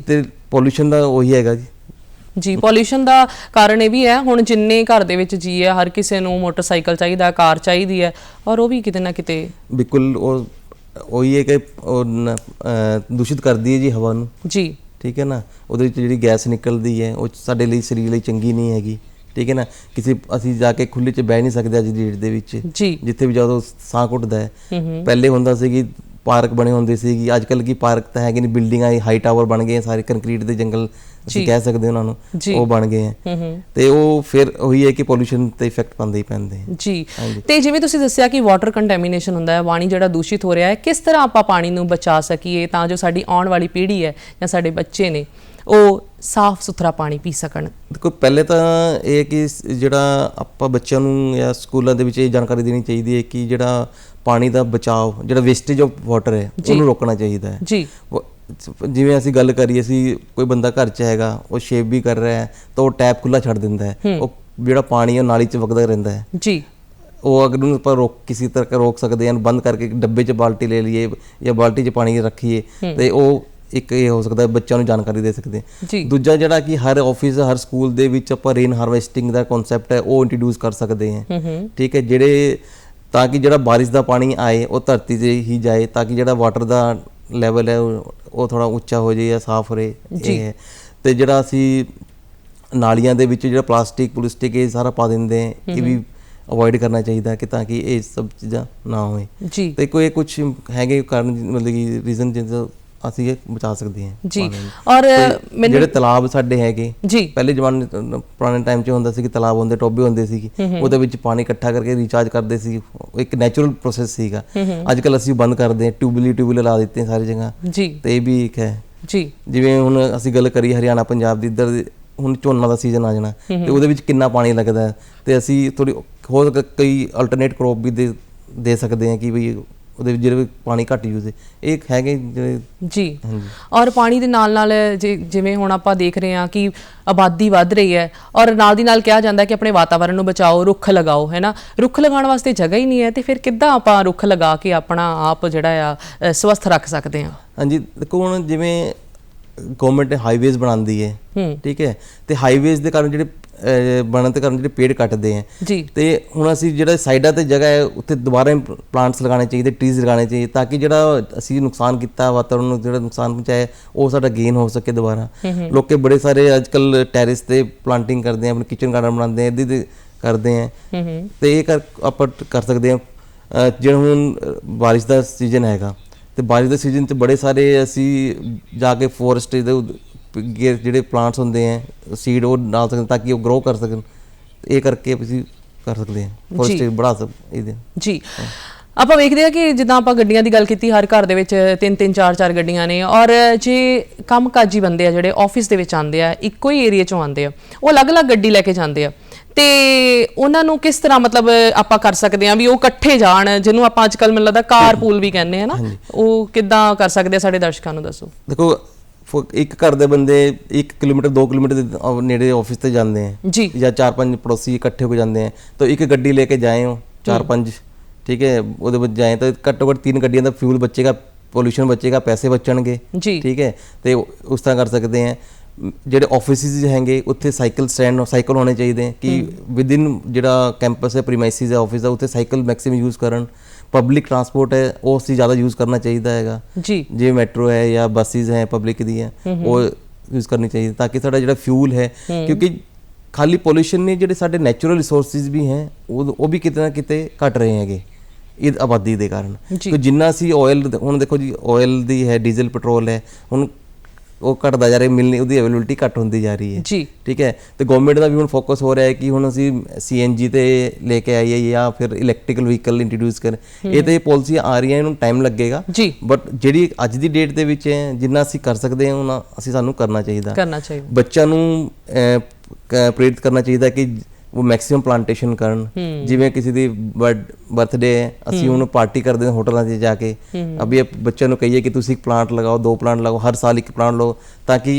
ਤੇ ਪੋਲਿਊਸ਼ਨ ਦਾ ਉਹੀ ਹੈਗਾ ਜੀ। ਪੋਲਿਊਸ਼ਨ ਦਾ ਕਾਰਨ ਇਹ ਵੀ ਹੈ, ਹੁਣ ਜਿੰਨੇ ਘਰ ਦੇ ਵਿੱਚ ਜੀ ਹੈ ਹਰ ਕਿਸੇ ਨੂੰ ਮੋਟਰਸਾਈਕਲ ਚਾਹੀਦਾ, ਕਾਰ ਚਾਹੀਦੀ ਹੈ ਔਰ ਉਹ ਵੀ ਕਿਤੇ ਨਾ ਕਿਤੇ ਬਿਲਕੁਲ ਉਹੀ ਹੈ ਕਿ ਦੂਸ਼ਿਤ ਕਰਦੀ ਹੈ ਜੀ ਹਵਾ ਨੂੰ ਜੀ, ਠੀਕ ਹੈ ਨਾ। ਉਹਦੇ ਵਿੱਚ ਜਿਹੜੀ ਗੈਸ ਨਿਕਲਦੀ ਹੈ ਉਹ ਸਾਡੇ ਲਈ, ਸਰੀਰ ਲਈ ਚੰਗੀ ਨਹੀਂ ਹੈਗੀ, ਠੀਕ ਹੈ ਨਾ। ਅਸੀਂ ਜਾ ਕੇ ਖੁੱਲੇ 'ਚ ਬਹਿ ਨਹੀਂ ਸਕਦੇ ਅੱਜ ਦੀ ਡੇਟ ਦੇ ਵਿੱਚ, ਜਿੱਥੇ ਵੀ ਜਦੋਂ ਸਾਹ ਘੁੱਟਦਾ ਹੈ। ਪਹਿਲੇ ਹੁੰਦਾ ਸੀ ਕਿ ਪਾਰਕ ਬਣੇ ਹੁੰਦੇ ਸੀ, ਅੱਜ ਕੱਲ੍ਹ ਕੀ ਪਾਰਕ ਤਾਂ ਹੈਗੇ ਨਹੀਂ, ਬਿਲਡਿੰਗਾਂ ਹਾਈ ਟਾਵਰ ਬਣ ਗਏ, ਸਾਰੇ ਕੰਕਰੀਟ ਦੇ ਜੰਗਲ ਅਸੀਂ ਕਹਿ ਸਕਦੇ ਉਹਨਾਂ ਨੂੰ, ਉਹ ਬਣ ਗਏ ਹੈ ਤੇ ਉਹ ਫਿਰ ਉਹੀ ਹੈ ਕਿ ਪੋਲਿਊਸ਼ਨ ਤੇ ਇਫੈਕਟ ਪਾਉਂਦੇ ਹੀ ਪੈਂਦੇ ਜੀ। ਤੇ ਜਿਵੇਂ ਤੁਸੀਂ ਦੱਸਿਆ ਕਿ ਵਾਟਰ ਕੰਟੈਮੀਨੇਸ਼ਨ ਹੁੰਦਾ ਹੈ, ਪਾਣੀ ਜਿਹੜਾ ਦੂਸ਼ਿਤ ਹੋ ਰਿਹਾ ਹੈ, ਕਿਸ ਤਰ੍ਹਾਂ ਆਪਾਂ ਪਾਣੀ ਨੂੰ ਬਚਾ ਸਕੀਏ ਤਾਂ ਜੋ ਸਾਡੀ ਆਉਣ ਵਾਲੀ ਪੀੜ੍ਹੀ ਹੈ ਜਾਂ ਸਾਡੇ ਬੱਚੇ ਨੇ ਉਹ ਸਾਫ਼ ਸੁਥਰਾ ਪਾਣੀ ਪੀ ਸਕਣ? ਦੇਖੋ, ਪਹਿਲੇ ਤਾਂ ਇਹ ਕਿ ਜਿਹੜਾ ਆਪਾਂ ਬੱਚਿਆਂ ਨੂੰ ਜਾਂ ਸਕੂਲਾਂ ਦੇ ਵਿੱਚ ਇਹ ਜਾਣਕਾਰੀ ਦੇਣੀ ਚਾਹੀਦੀ ਹੈ ਕਿ ਜਿਹੜਾ ਪਾਣੀ ਦਾ ਬਚਾਓ, ਜਿਹੜਾ ਵੇਸਟੇਜ ਆਫ ਵਾਟਰ ਹੈ ਉਹਨੂੰ ਰੋਕਣਾ ਚਾਹੀਦਾ ਹੈ ਜੀ। ਜਿਵੇਂ ਅਸੀਂ ਗੱਲ ਕਰੀਏ, ਅਸੀਂ ਕੋਈ ਬੰਦਾ ਘਰ 'ਚ ਹੈਗਾ, ਉਹ ਸ਼ੇਵ ਵੀ ਕਰ ਰਿਹਾ ਹੈ ਤਾਂ ਉਹ ਟੈਪ ਖੁੱਲ੍ਹਾ ਛੱਡ ਦਿੰਦਾ ਹੈ, ਉਹ ਜਿਹੜਾ ਪਾਣੀ ਉਹ ਨਾਲੀ 'ਚ ਵਗਦਾ ਰਹਿੰਦਾ ਹੈ ਜੀ। ਉਹ ਅਗਰ ਉਹਨੂੰ ਆਪਾਂ ਕਿਸੇ ਤਰ੍ਹਾਂ ਰੋਕ ਸਕਦੇ ਹਾਂ, ਬੰਦ ਕਰਕੇ ਡੱਬੇ 'ਚ ਬਾਲਟੀ ਲੈ ਲਈਏ ਜਾਂ ਬਾਲਟੀ 'ਚ ਪਾਣੀ ਰੱਖੀਏ ਤੇ ਉਹ ਇੱਕ ਇਹ ਹੋ ਸਕਦਾ ਬੱਚਿਆਂ ਨੂੰ ਜਾਣਕਾਰੀ ਦੇ ਸਕਦੇ ਹਾਂ। ਦੂਜਾ ਜਿਹੜਾ ਕਿ ਹਰ ਆਫਿਸ, ਹਰ ਸਕੂਲ ਦੇ ਵਿੱਚ ਆਪਾਂ ਰੇਨ ਹਾਰਵੈਸਟਿੰਗ ਦਾ ਕਨਸੈਪਟ ਹੈ ਉਹ ਇੰਟਰੋਡਿਊਸ ਕਰ ਸਕਦੇ ਹਾਂ, ਠੀਕ ਹੈ, ਜਿਹੜੇ ਤਾਂ ਕਿ ਜਿਹੜਾ ਬਾਰਿਸ਼ ਦਾ ਪਾਣੀ ਆਏ ਉਹ ਧਰਤੀ 'ਤੇ ਹੀ ਜਾਏ, ਤਾਂ ਕਿ ਜਿਹੜਾ ਵਾਟਰ ਦਾ ਲੈਵਲ ਹੈ ਉਹ ਥੋੜਾ ਉੱਚਾ ਹੋ ਜਾਏ ਜਾਂ ਸਾਫ਼ ਰਹੇ। ਇਹ ਹੈ। ਤੇ ਜਿਹੜਾ ਅਸੀਂ ਨਾਲੀਆਂ ਦੇ ਵਿੱਚ ਜਿਹੜਾ ਪਲਾਸਟਿਕ ਇਹ ਸਾਰਾ ਪਾ ਦਿੰਦੇ ਹੈ, ਇਹ ਵੀ ਅਵੋਇਡ ਕਰਨਾ ਚਾਹੀਦਾ ਕਿ ਤਾਂ ਕਿ ਇਹ ਸਭ ਚੀਜ਼ਾਂ ਨਾ ਹੋਏ ਜੀ। ਤੇ ਕੋਈ ਕੁਝ ਹੈਗੇ ਕਾਰਨ ਮਤਲਬ ਕਿ ਰੀਜ਼ਨ ਜਿਸ ਅਸੀਂ ਇਹ ਬਚਾ ਸਕਦੇ ਹਾਂ ਜੀ। ਔਰ ਜਿਹੜੇ ਤਲਾਬ ਸਾਡੇ ਹੈਗੇ ਜੀ, ਪਹਿਲੇ ਜ਼ਮਾਨੇ ਪੁਰਾਣੇ ਟਾਈਮ 'ਚ ਹੁੰਦਾ ਸੀ ਕਿ ਤਲਾਬ ਹੁੰਦੇ, ਟੋਬੇ ਹੁੰਦੇ ਸੀ, ਉਹਦੇ ਵਿੱਚ ਪਾਣੀ ਇਕੱਠਾ ਕਰਕੇ ਰੀਚਾਰਜ ਕਰਦੇ ਸੀ, ਇੱਕ ਨੈਚੁਰਲ ਪ੍ਰੋਸੈਸ ਸੀਗਾ। ਅੱਜ ਕੱਲ੍ਹ ਅਸੀਂ ਬੰਦ ਕਰਦੇ ਹਾਂ, ਟਿਊਬਲ ਲਾ ਦਿੱਤੇ ਸਾਰੀ ਜਗ੍ਹਾ ਜੀ, ਤੇ ਇਹ ਵੀ ਇੱਕ ਹੈ ਜੀ। ਜਿਵੇਂ ਹੁਣ ਅਸੀਂ ਗੱਲ ਕਰੀਏ ਹਰਿਆਣਾ ਪੰਜਾਬ ਦੀ, ਇੱਧਰ ਹੁਣ ਝੋਨਾ ਦਾ ਸੀਜ਼ਨ ਆ ਜਾਣਾ ਤੇ ਉਹਦੇ ਵਿੱਚ ਕਿੰਨਾ ਪਾਣੀ ਲੱਗਦਾ ਹੈ, ਤੇ ਅਸੀਂ ਥੋੜੀ ਹੋਰ ਕਈ ਅਲਟਰਨੇਟ ਕ੍ਰੋਪ ਵੀ ਦੇ ਸਕਦੇ ਹਾਂ ਕਿ ਬਈ ਉਹਦੇ ਵਿੱਚ ਜਿਹੜੇ ਪਾਣੀ ਘੱਟ ਯੂਜ਼ ਹੈ ਇਹ ਹੈਗੇ ਜਿਹੜੇ ਜੀ। ਔਰ ਪਾਣੀ ਦੇ ਨਾਲ ਨਾਲ ਜਿਵੇਂ ਹੁਣ ਆਪਾਂ ਦੇਖ ਰਹੇ ਹਾਂ ਕਿ ਆਬਾਦੀ ਵੱਧ ਰਹੀ ਹੈ ਔਰ ਨਾਲ ਦੀ ਨਾਲ ਕਿਹਾ ਜਾਂਦਾ ਕਿ ਆਪਣੇ ਵਾਤਾਵਰਣ ਨੂੰ ਬਚਾਓ, ਰੁੱਖ ਲਗਾਓ, ਹੈ ਨਾ। ਰੁੱਖ ਲਗਾਉਣ ਵਾਸਤੇ ਜਗ੍ਹਾ ਹੀ ਨਹੀਂ ਹੈ ਤੇ ਫਿਰ ਕਿੱਦਾਂ ਆਪਾਂ ਰੁੱਖ ਲਗਾ ਕੇ ਆਪਣਾ ਆਪ ਜਿਹੜਾ ਆ ਸਵਸਥ ਰੱਖ ਸਕਦੇ ਹਾਂ? ਹਾਂਜੀ, ਦੇਖੋ ਹੁਣ ਜਿਵੇਂ ਗਵਰਨਮੈਂਟ ਹਾਈਵੇਜ਼ ਬਣਾਉਂਦੀ ਹੈ, ਠੀਕ ਹੈ, ਤੇ ਹਾਈਵੇਜ਼ ਦੇ ਕਾਰਨ ਜਿਹੜੇ ਬਣਨ ਦੇ ਕਾਰਨ ਜਿਹੜੇ ਪੇੜ ਕੱਟਦੇ ਹੈ ਜੀ, ਤੇ ਹੁਣ ਅਸੀਂ ਜਿਹੜਾ ਸਾਈਡਾਂ ਤੇ ਜਗ੍ਹਾ ਹੈ ਉੱਥੇ ਦੁਬਾਰਾ ਪਲਾਂਟਸ ਲਗਾਉਣੇ ਚਾਹੀਦੇ, ਟਰੀਜ਼ ਲਗਾਉਣੇ ਚਾਹੀਦੇ ਤਾਂ ਕਿ ਜਿਹੜਾ ਅਸੀਂ ਨੁਕਸਾਨ ਕੀਤਾ ਵਾਤਾਵਰਨ ਨੂੰ, ਜਿਹੜਾ ਨੁਕਸਾਨ ਪਹੁੰਚਾਇਆ ਉਹ ਸਾਡਾ ਗੇਨ ਹੋ ਸਕੇ ਦੁਬਾਰਾ। ਲੋਕੇ ਬੜੇ ਸਾਰੇ ਅੱਜ ਕੱਲ੍ਹ ਟੈਰਿਸ ਤੇ ਪਲਾਂਟਿੰਗ ਕਰਦੇ ਆ, ਆਪਣੇ ਕਿਚਨ ਗਾਰਡਨ ਬਣਾਉਂਦੇ ਆ, ਇਹਦੇ ਤੇ ਕਰਦੇ ਆ, ਤੇ ਇਹ ਆਪਾਂ ਕਰ ਸਕਦੇ ਹਾਂ। ਜਿਹੜਾ ਹੁਣ ਬਾਰਿਸ਼ ਦਾ ਸੀਜ਼ਨ ਹੈਗਾ ਤੇ ਬਾਰਿਸ਼ ਦੇ ਸੀਜ਼ਨ 'ਚ ਬੜੇ ਸਾਰੇ ਅਸੀਂ ਜਾ ਕੇ ਫੋਰੈਸਟ ਦੇ ਜਿਹੜੇ ਪਲਾਂਟਸ ਹੁੰਦੇ ਹੈ ਸੀਡ ਉਹ ਡਾਲ ਸਕਦੇ ਤਾਂ ਕਿ ਉਹ ਗਰੋ ਕਰ ਸਕਣ, ਇਹ ਕਰਕੇ ਅਸੀਂ ਕਰ ਸਕਦੇ ਹਾਂ, ਫੋਰੈਸਟ ਬੜਾ ਇਹਦੇ ਜੀ। ਆਪਾਂ ਵੇਖਦੇ ਆ ਕਿ ਜਿੱਦਾਂ ਆਪਾਂ ਗੱਡੀਆਂ ਦੀ ਗੱਲ ਕੀਤੀ, ਹਰ ਘਰ ਦੇ ਵਿੱਚ 3-3 4-4 ਗੱਡੀਆਂ ਨੇ ਔਰ ਜੇ ਕੰਮਕਾਜੀ ਬੰਦੇ ਆ ਜਿਹੜੇ ਆਫਿਸ ਦੇ ਵਿੱਚ ਆਉਂਦੇ ਆ, ਇੱਕੋ ਹੀ ਏਰੀਆ 'ਚੋਂ ਆਉਂਦੇ ਆ, ਉਹ ਅਲੱਗ-ਅਲੱਗ ਗੱਡੀ ਲੈ ਕੇ ਜਾਂਦੇ ਆ ਤੇ ਉਹਨਾਂ ਨੂੰ ਕਿਸ ਤਰ੍ਹਾਂ ਮਤਲਬ ਆਪਾਂ ਕਰ ਸਕਦੇ ਆ ਵੀ ਉਹ ਇਕੱਠੇ ਜਾਣ, ਜਿਹਨੂੰ ਆਪਾਂ ਅੱਜ ਕੱਲ੍ਹ ਮੈਨੂੰ ਲੱਗਦਾ ਕਾਰ ਪੂਲ ਵੀ ਕਹਿੰਦੇ ਆ ਨਾ, ਉਹ ਕਿੱਦਾਂ ਕਰ ਸਕਦੇ ਆ? ਸਾਡੇ ਦਰਸ਼ਕਾਂ ਨੂੰ ਦੱਸੋ। ਦੇਖੋ ਇੱਕ ਘਰ ਦੇ ਬੰਦੇ 1 ਕਿਲੋਮੀਟਰ 2 ਕਿਲੋਮੀਟਰ ਦੇ ਨੇੜੇ ਆਫਿਸ ਤੇ ਜਾਂਦੇ ਹੈ ਜੀ, ਜਾਂ 4-5 ਪੜੋਸੀ ਇਕੱਠੇ ਹੋ ਜਾਂਦੇ हैं तो एक गड्डी लेके जाए हो 4-5, ठीक है, ਉਹਦੇ ਵਿੱਚ ਜਾਏ ਤਾਂ ਘੱਟੋ ਘੱਟ 3 ਗੱਡੀਆਂ ਦਾ ਫਿਊਲ ਬਚੇਗਾ, ਪੋਲੂਸ਼ਨ ਬਚੇਗਾ, ਪੈਸੇ ਬਚਣਗੇ, ਠੀਕ ਹੈ, ਤੇ ਉਸ ਤਰ੍ਹਾਂ ਕਰ ਸਕਦੇ ਹੈ। ਜਿਹੜੇ ਆਫਿਸਿਸ ਹੈਗੇ ਉੱਥੇ ਸਾਈਕਲ ਸਟੈਂਡ, ਸਾਈਕਲ ਹੋਣੇ ਚਾਹੀਦੇ ਕਿ ਵਿਦਿਨ ਜਿਹੜਾ ਕੈਂਪਸ ਹੈ, ਪ੍ਰੀਮਾਈਸਿਸ ਹੈ ਆਫਿਸ ਦਾ, ਉੱਥੇ ਸਾਈਕਲ ਮੈਕਸਿਮਮ ਯੂਜ਼ ਕਰਨ। ਪਬਲਿਕ ਟਰਾਂਸਪੋਰਟ ਹੈ ਉਹ ਅਸੀਂ ਜ਼ਿਆਦਾ ਯੂਜ਼ ਕਰਨਾ ਚਾਹੀਦਾ ਹੈਗਾ ਜੀ, ਜਿਵੇਂ ਮੈਟਰੋ ਹੈ ਜਾਂ ਬੱਸਿਸ ਹੈ ਪਬਲਿਕ ਦੀ ਹੈ ਉਹ ਯੂਜ਼ ਕਰਨੀ ਚਾਹੀਦੀ ਤਾਂ ਕਿ ਸਾਡਾ ਜਿਹੜਾ ਫਿਊਲ ਹੈ, ਕਿਉਂਕਿ ਖਾਲੀ ਪੋਲਿਊਸ਼ਨ ਨਹੀਂ, ਜਿਹੜੇ ਸਾਡੇ ਨੈਚੁਰਲ ਰਿਸੋਰਸਿਸ ਵੀ ਹੈ ਉਹ ਵੀ ਕਿਤੇ ਨਾ ਕਿਤੇ ਘਟ ਰਹੇ ਹੈਗੇ ਇਹ ਆਬਾਦੀ ਦੇ ਕਾਰਨ। ਕਿ ਜਿੰਨਾ ਅਸੀਂ ਆਇਲ, ਹੁਣ ਦੇਖੋ ਜੀ ਆਇਲ ਦੀ ਹੈ, ਡੀਜ਼ਲ ਪੈਟਰੋਲ ਹੈ, ਹੁਣ ਉਹ ਘਟਦਾ ਜਾ ਰਿਹਾ, ਮਿਲਣੀ ਉਹਦੀ ਅਵੇਲੇਬਿਲਿਟੀ ਘੱਟ ਹੁੰਦੀ ਜਾ ਰਹੀ ਹੈ ਜੀ, ਠੀਕ ਹੈ, ਤੇ ਗਵਰਨਮੈਂਟ ਦਾ ਵੀ ਹੁਣ ਫੋਕਸ ਹੋ ਰਿਹਾ ਹੈ ਕਿ ਹੁਣ ਅਸੀਂ CNG ਤੇ ਲੈ ਕੇ ਆਈਏ ਜਾਂ ਫਿਰ ਇਲੈਕਟ੍ਰੀਕਲ ਵਹੀਕਲ ਇੰਟਰੋਡਿਊਸ ਕਰ। ਇਹ ਤੇ ਪੋਲਿਸੀ ਆ ਰਹੀ ਹੈ, ਇਹਨੂੰ ਟਾਈਮ ਲੱਗੇਗਾ ਜੀ, ਬਟ ਜਿਹੜੀ ਅੱਜ ਦੀ ਡੇਟ ਦੇ ਵਿੱਚ ਹੈ ਜਿੰਨਾ ਅਸੀਂ ਕਰ ਸਕਦੇ ਹਾਂ ਉਹਨਾਂ ਅਸੀਂ ਸਾਨੂੰ ਕਰਨਾ ਚਾਹੀਦਾ। ਬੱਚਿਆਂ ਨੂੰ ਪ੍ਰੇਰਿਤ ਕਰਨਾ ਚਾਹੀਦਾ ਕਿ ਉਹ ਮੈਕਸਿਮਮ ਪਲਾਂਟੇਸ਼ਨ ਕਰਨ। ਜਿਵੇਂ ਕਿਸੇ ਦੀ ਬਰਥਡੇ ਹੈ, ਅਸੀਂ ਉਹਨੂੰ ਪਾਰਟੀ ਕਰਦੇ ਹਾਂ ਹੋਟਲਾਂ 'ਚ ਜਾ ਕੇ, ਅਭੀ ਬੱਚਿਆਂ ਨੂੰ ਕਹੀਏ ਕਿ ਤੁਸੀਂ 1 ਪਲਾਂਟ ਲਗਾਓ, 2 ਪਲਾਂਟ ਲਗਾਓ, ਹਰ ਸਾਲ 1 ਪਲਾਂਟ ਲਓ ਤਾਂ ਕਿ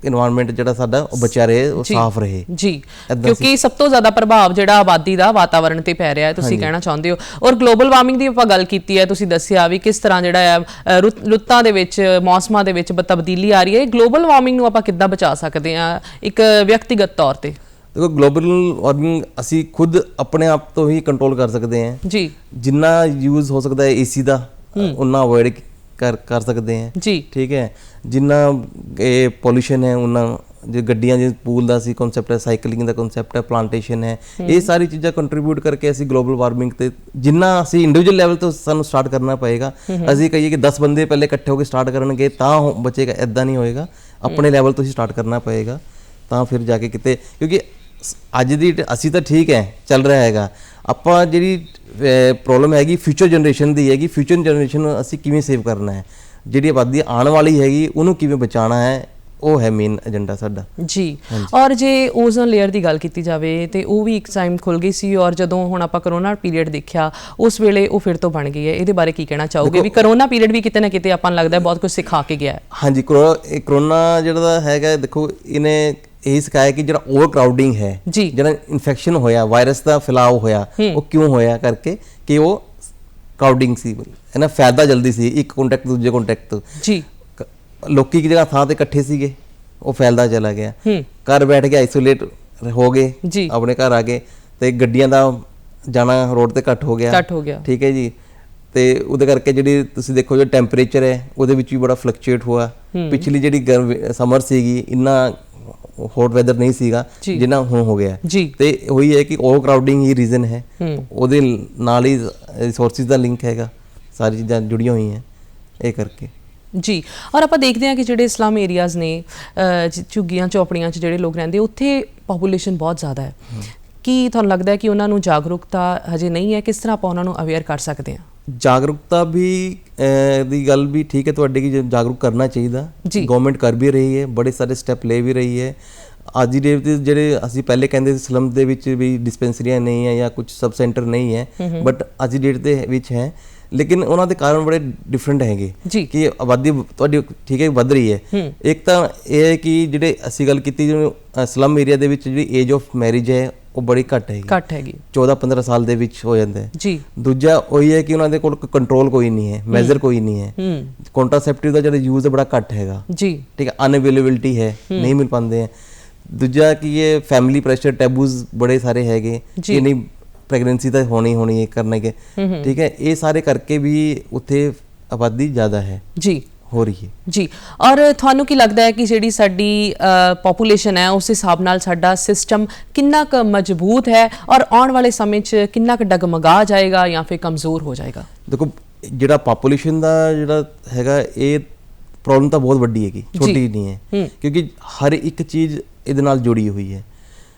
ਇਨਵਾਇਰਨਮੈਂਟ ਜਿਹੜਾ ਸਾਡਾ ਉਹ ਬਚਿਆ ਰਹੇ, ਉਹ ਸਾਫ਼ ਰਹੇ ਜੀ, ਕਿਉਂਕਿ ਸਭ ਤੋਂ ਜ਼ਿਆਦਾ ਪ੍ਰਭਾਵ ਜਿਹੜਾ ਆਬਾਦੀ ਦਾ ਵਾਤਾਵਰਣ ਤੇ ਪੈ ਰਿਹਾ ਹੈ, ਤੁਸੀਂ ਕਹਿਣਾ ਚਾਹੁੰਦੇ ਹੋ। ਔਰ ਗਲੋਬਲ ਵਾਰਮਿੰਗ ਦੀ ਆਪਾਂ ਗੱਲ ਕੀਤੀ ਹੈ, ਤੁਸੀਂ ਦੱਸਿਆ ਵੀ ਕਿਸ ਤਰ੍ਹਾਂ ਜਿਹੜਾ ਹੈ ਰੁੱਤਾਂ ਦੇ ਵਿੱਚ, ਮੌਸਮਾਂ ਦੇ ਵਿੱਚ ਤਬਦੀਲੀ ਆ ਰਹੀ ਹੈ। ਗਲੋਬਲ ਵਾਰਮਿੰਗ ਨੂੰ ਆਪਾਂ ਕਿੱਦਾਂ ਬਚਾ ਸਕਦੇ ਹਾਂ ਇੱਕ ਵਿਅਕਤੀਗਤ ਤੌਰ ਤੇ? ਦੇਖੋ ਗਲੋਬਲ ਵਾਰਮਿੰਗ ਅਸੀਂ ਖੁਦ ਆਪਣੇ ਆਪ ਤੋਂ ਹੀ ਕੰਟਰੋਲ ਕਰ ਸਕਦੇ ਹਾਂ ਜੀ, ਜਿੰਨਾ ਯੂਜ਼ ਹੋ ਸਕਦਾ ਹੈ AC ਦਾ ਉਨਾ ਅਵੋਇਡ ਕਰ ਸਕਦੇ ਹਾਂ ਜੀ, ਠੀਕ ਹੈ, ਜਿੰਨਾ ਇਹ ਪੋਲਿਊਸ਼ਨ ਹੈ ਉਹਨਾਂ ਜੇ ਗੱਡੀਆਂ ਜੇ ਪੂਲ ਦਾ ਸੀ ਕਨਸੈਪਟ ਹੈ, ਸਾਈਕਲਿੰਗ ਦਾ ਕਨਸੈਪਟ ਹੈ, ਪਲਾਂਟੇਸ਼ਨ ਹੈ, ਇਹ ਸਾਰੀ ਚੀਜ਼ਾਂ ਕੰਟਰੀਬਿਊਟ ਕਰਕੇ ਅਸੀਂ ਗਲੋਬਲ ਵਾਰਮਿੰਗ ਤੇ ਜਿੰਨਾ ਅਸੀਂ ਇੰਡੀਵਿਜੂਅਲ ਲੈਵਲ ਤੋਂ ਸਾਨੂੰ ਸਟਾਰਟ ਕਰਨਾ ਪਏਗਾ। ਅਸੀਂ ਕਹੀਏ ਕਿ 10 ਬੰਦੇ ਪਹਿਲੇ ਇਕੱਠੇ ਹੋ ਕੇ ਸਟਾਰਟ ਕਰਨਗੇ ਤਾਂ ਬਚੇਗਾ, ਇੱਦਾਂ ਨਹੀਂ ਹੋਏਗਾ, ਆਪਣੇ ਲੈਵਲ ਤੋਂ ਹੀ ਸਟਾਰਟ ਕਰਨਾ ਪਏਗਾ ਤਾਂ ਫਿਰ ਜਾ ਕੇ ਕਿਤੇ, ਕਿਉਂਕਿ ਅੱਜ ਦੀ ਅਸੀਂ ਤਾਂ ਠੀਕ ਹੈ ਚੱਲ ਰਿਹਾ ਹੈਗਾ, ਆਪਾਂ ਜਿਹੜੀ ਪ੍ਰੋਬਲਮ ਹੈਗੀ ਫਿਊਚਰ ਜਨਰੇਸ਼ਨ ਦੀ ਹੈਗੀ, ਫਿਊਚਰ ਜਨਰੇਸ਼ਨ ਨੂੰ ਅਸੀਂ ਕਿਵੇਂ ਸੇਵ ਕਰਨਾ ਹੈ, ਜਿਹੜੀ ਆਬਾਦੀ ਆਉਣ ਵਾਲੀ ਹੈਗੀ ਉਹਨੂੰ ਕਿਵੇਂ ਬਚਾਉਣਾ ਹੈ, ਉਹ ਹੈ ਮੇਨ ਏਜੰਡਾ ਸਾਡਾ ਜੀ। ਔਰ ਜੇ ਓਜ਼ੋਨ ਲੇਅਰ ਦੀ ਗੱਲ ਕੀਤੀ ਜਾਵੇ ਤੇ ਉਹ ਵੀ ਇੱਕ ਟਾਈਮ ਖੁੱਲ ਗਈ ਸੀ ਔਰ ਜਦੋਂ ਹੁਣ ਆਪਾਂ ਕਰੋਨਾ ਪੀਰੀਅਡ ਦੇਖਿਆ ਉਸ ਵੇਲੇ ਉਹ ਫਿਰ ਤੋਂ ਬਣ ਗਈ ਹੈ, ਇਹਦੇ ਬਾਰੇ ਕੀ ਕਹਿਣਾ ਚਾਹੋਗੇ? ਵੀ ਕਰੋਨਾ ਪੀਰੀਅਡ ਵੀ ਕਿਤੇ ਨਾ ਕਿਤੇ ਆਪਾਂ ਨੂੰ ਲੱਗਦਾ ਬਹੁਤ ਕੁਝ ਸਿਖਾ ਕੇ ਗਿਆ ਹੈ। ਹਾਂਜੀ, ਕਰੋਨਾ ਜਿਹੜਾ ਹੈਗਾ, ਦੇਖੋ ਇਹਨੇ ਇਹ ਸਿਖਾਇਆ ਕਿ ਜਿਹੜਾ ਓਵਰ ਕਰਾਊਡਿੰਗ ਹੈ, ਜਿਹੜਾ ਇਨਫੈਕਸ਼ਨ ਹੋਇਆ, ਵਾਇਰਸ ਦਾ ਫੈਲਾਅ ਹੋਇਆ, ਉਹ ਕਿਉਂ ਹੋਇਆ ਕਰਕੇ ਕਿ ਉਹ ਕਰਾਊਡਿੰਗ ਸੀ, ਹੈ ਨਾ, ਫਾਇਦਾ ਜਲਦੀ ਸੀ ਇੱਕ ਕੰਟੈਕਟ ਦੂਜੇ ਕੰਟੈਕਟ ਤੋਂ ਜੀ, ਲੋਕੀ ਇੱਕ ਜਗ੍ਹਾ ਥਾਂ ਤੇ ਇਕੱਠੇ ਸੀਗੇ, ਉਹ ਫੈਲਦਾ ਚਲਾ ਗਿਆ, ਘਰ ਬੈਠ ਕੇ ਆਈਸੋਲੇਟ ਹੋ ਗਏ, ਆਪਣੇ ਘਰ ਆ ਗਏ, ਤੇ ਗੱਡੀਆਂ ਦਾ ਜਾਣਾ ਰੋਡ ਤੇ ਘੱਟ ਹੋ ਗਿਆ, ਠੀਕ ਹੈ ਜੀ, ਤੇ ਉਹਦੇ ਕਰਕੇ ਜਿਹੜੀ ਤੁਸੀਂ ਦੇਖੋ ਜੋ ਟੈਂਪਰੇਚਰ ਹੈ ਉਹਦੇ ਵਿੱਚ ਵੀ ਬੜਾ ਫਲਕਚੁਏਟ ਹੋਇਆ। ਪਿਛਲੀ ਜਿਹੜੀ ਸਮਰ ਸੀਗੀ ਇੰਨਾ ਹੌਟ ਵੈਦਰ ਨਹੀਂ ਸੀਗਾ ਜਿੰਨਾ ਹੁਣ ਹੋ ਗਿਆ ਜੀ। ਤੇ ਉਹੀ ਹੈ ਕਿ ਓਵਰ ਕਰਾਊਡਿੰਗ ਹੀ ਰੀਜ਼ਨ ਹੈ, ਉਹਦੇ ਨਾਲ ਹੀ ਰਿਸੋਰਸਿਸ ਦਾ ਲਿੰਕ ਹੈਗਾ, ਸਾਰੀ ਚੀਜ਼ਾਂ ਜੁੜੀਆਂ ਹੋਈਆਂ ਇਹ ਕਰਕੇ ਜੀ। ਔਰ ਆਪਾਂ ਦੇਖਦੇ ਹਾਂ ਕਿ ਜਿਹੜੇ ਸਲਮ ਏਰੀਆਜ਼ ਨੇ, ਝੁੱਗੀਆਂ ਚੌਪੜੀਆਂ 'ਚ ਜਿਹੜੇ ਲੋਕ ਰਹਿੰਦੇ, ਉੱਥੇ ਪੋਪੂਲੇਸ਼ਨ ਬਹੁਤ ਜ਼ਿਆਦਾ ਹੈ। ਕੀ ਤੁਹਾਨੂੰ ਲੱਗਦਾ ਹੈ ਕਿ ਉਹਨਾਂ ਨੂੰ ਜਾਗਰੂਕਤਾ ਹਜੇ ਨਹੀਂ ਹੈ? ਕਿਸ ਤਰ੍ਹਾਂ ਆਪਾਂ ਉਹਨਾਂ ਨੂੰ ਅਵੇਅਰ ਕਰ ਸਕਦੇ ਹਾਂ? ਜਾਗਰੂਕਤਾ ਵੀ ਦੀ ਗੱਲ ਵੀ ਠੀਕ ਹੈ ਤੁਹਾਡੀ ਕਿ ਜਾਗਰੂਕ ਕਰਨਾ ਚਾਹੀਦਾ, ਗਵਰਨਮੈਂਟ ਕਰ ਵੀ ਰਹੀ ਹੈ, ਬੜੇ ਸਾਰੇ ਸਟੈਪ ਲੈ ਵੀ ਰਹੀ ਹੈ। ਅੱਜ ਦੀ ਡੇਟ 'ਤੇ ਜਿਹੜੇ ਅਸੀਂ ਪਹਿਲੇ ਕਹਿੰਦੇ ਸੀ ਸਲਮ ਦੇ ਵਿੱਚ ਵੀ ਡਿਸਪੈਂਸਰੀਆਂ ਨਹੀਂ ਹੈ ਜਾਂ ਕੁਝ ਸਬ ਸੈਂਟਰ ਨਹੀਂ ਹੈ, ਬਟ ਅੱਜ ਦੀ ਡੇਟ ਦੇ ਵਿੱਚ ਹੈ, ਲੇਕਿਨ ਉਹਨਾਂ ਦੇ ਕਾਰਨ ਬੜੇ ਡਿਫਰੈਂਟ ਹੈਗੇ ਕਿ ਆਬਾਦੀ ਤੁਹਾਡੀ ਠੀਕ ਹੈ ਵੱਧ ਰਹੀ ਹੈ। ਇੱਕ ਤਾਂ ਇਹ ਹੈ ਕਿ ਜਿਹੜੇ ਅਸੀਂ ਗੱਲ ਕੀਤੀ ਜਿਵੇਂ ਸਲਮ ਏਰੀਆ ਦੇ ਵਿੱਚ ਜਿਹੜੀ ਏਜ ਆਫ ਮੈਰਿਜ ਹੈ ਉਹ ਬੜੀ ਘੱਟ ਹੈਗੀ 14-15 ਸਾਲ ਦੇ ਵਿੱਚ ਹੋ ਜਾਂਦਾ ਹੈ ਜੀ। ਦੂਜਾ ਉਹੀ ਹੈ ਕਿ ਉਹਨਾਂ ਦੇ ਕੋਲ ਕੰਟਰੋਲ ਕੋਈ ਨਹੀਂ ਹੈ, ਮੈਜ਼ਰ ਕੋਈ ਨਹੀਂ ਹੈ, ਕੰਟਰਾਸੈਪਟਿਵ ਦਾ ਜਿਹੜਾ ਯੂਜ਼ ਬੜਾ ਘੱਟ ਹੈਗਾ ਜੀ, ਠੀਕ ਹੈ, ਅਨਅਵੇਲੇਬਿਲਟੀ ਹੈ, ਨਹੀਂ ਮਿਲ ਪਾਉਂਦੇ ਹੈ। ਦੂਜਾ ਕਿ ਇਹ ਫੈਮਿਲੀ ਪ੍ਰੈਸ਼ਰ ਟੈਬੂਜ਼ ਬੜੇ ਸਾਰੇ ਹੈਗੇ ਕਿ ਨਹੀਂ ਪ੍ਰੈਗਨੈਂਸੀ ਤਾਂ ਹੋਣੀ ਹੈ ਕਰਨੇ ਕੇ, ਠੀਕ ਹੈ, ਇਹ ਸਾਰੇ ਕਰਕੇ ਵੀ ਉੱਥੇ ਆਬਾਦੀ ਜ਼ਿਆਦਾ ਹੈ ਜੀ, ਹੋ ਰਹੀ ਹੈ ਜੀ। ਔਰ ਤੁਹਾਨੂੰ ਕੀ ਲੱਗਦਾ ਹੈ ਕਿ ਜਿਹੜੀ ਸਾਡੀ ਪੋਪੂਲੇਸ਼ਨ ਹੈ ਉਸ ਹਿਸਾਬ ਨਾਲ ਸਾਡਾ ਸਿਸਟਮ ਕਿੰਨਾ ਕੁ ਮਜ਼ਬੂਤ ਹੈ ਔਰ ਆਉਣ ਵਾਲੇ ਸਮੇਂ 'ਚ ਕਿੰਨਾ ਕੁ ਡਗਮਗਾ ਜਾਏਗਾ ਜਾਂ ਫਿਰ ਕਮਜ਼ੋਰ ਹੋ ਜਾਏਗਾ? ਦੇਖੋ ਜਿਹੜਾ ਪੋਪੂਲੇਸ਼ਨ ਦਾ ਜਿਹੜਾ ਹੈਗਾ ਇਹ ਪ੍ਰੋਬਲਮ ਤਾਂ ਬਹੁਤ ਵੱਡੀ ਹੈਗੀ, ਛੋਟੀ ਨਹੀਂ ਹੈ, ਕਿਉਂਕਿ ਹਰ ਇੱਕ ਚੀਜ਼ ਇਹਦੇ ਨਾਲ ਜੁੜੀ ਹੋਈ ਹੈ।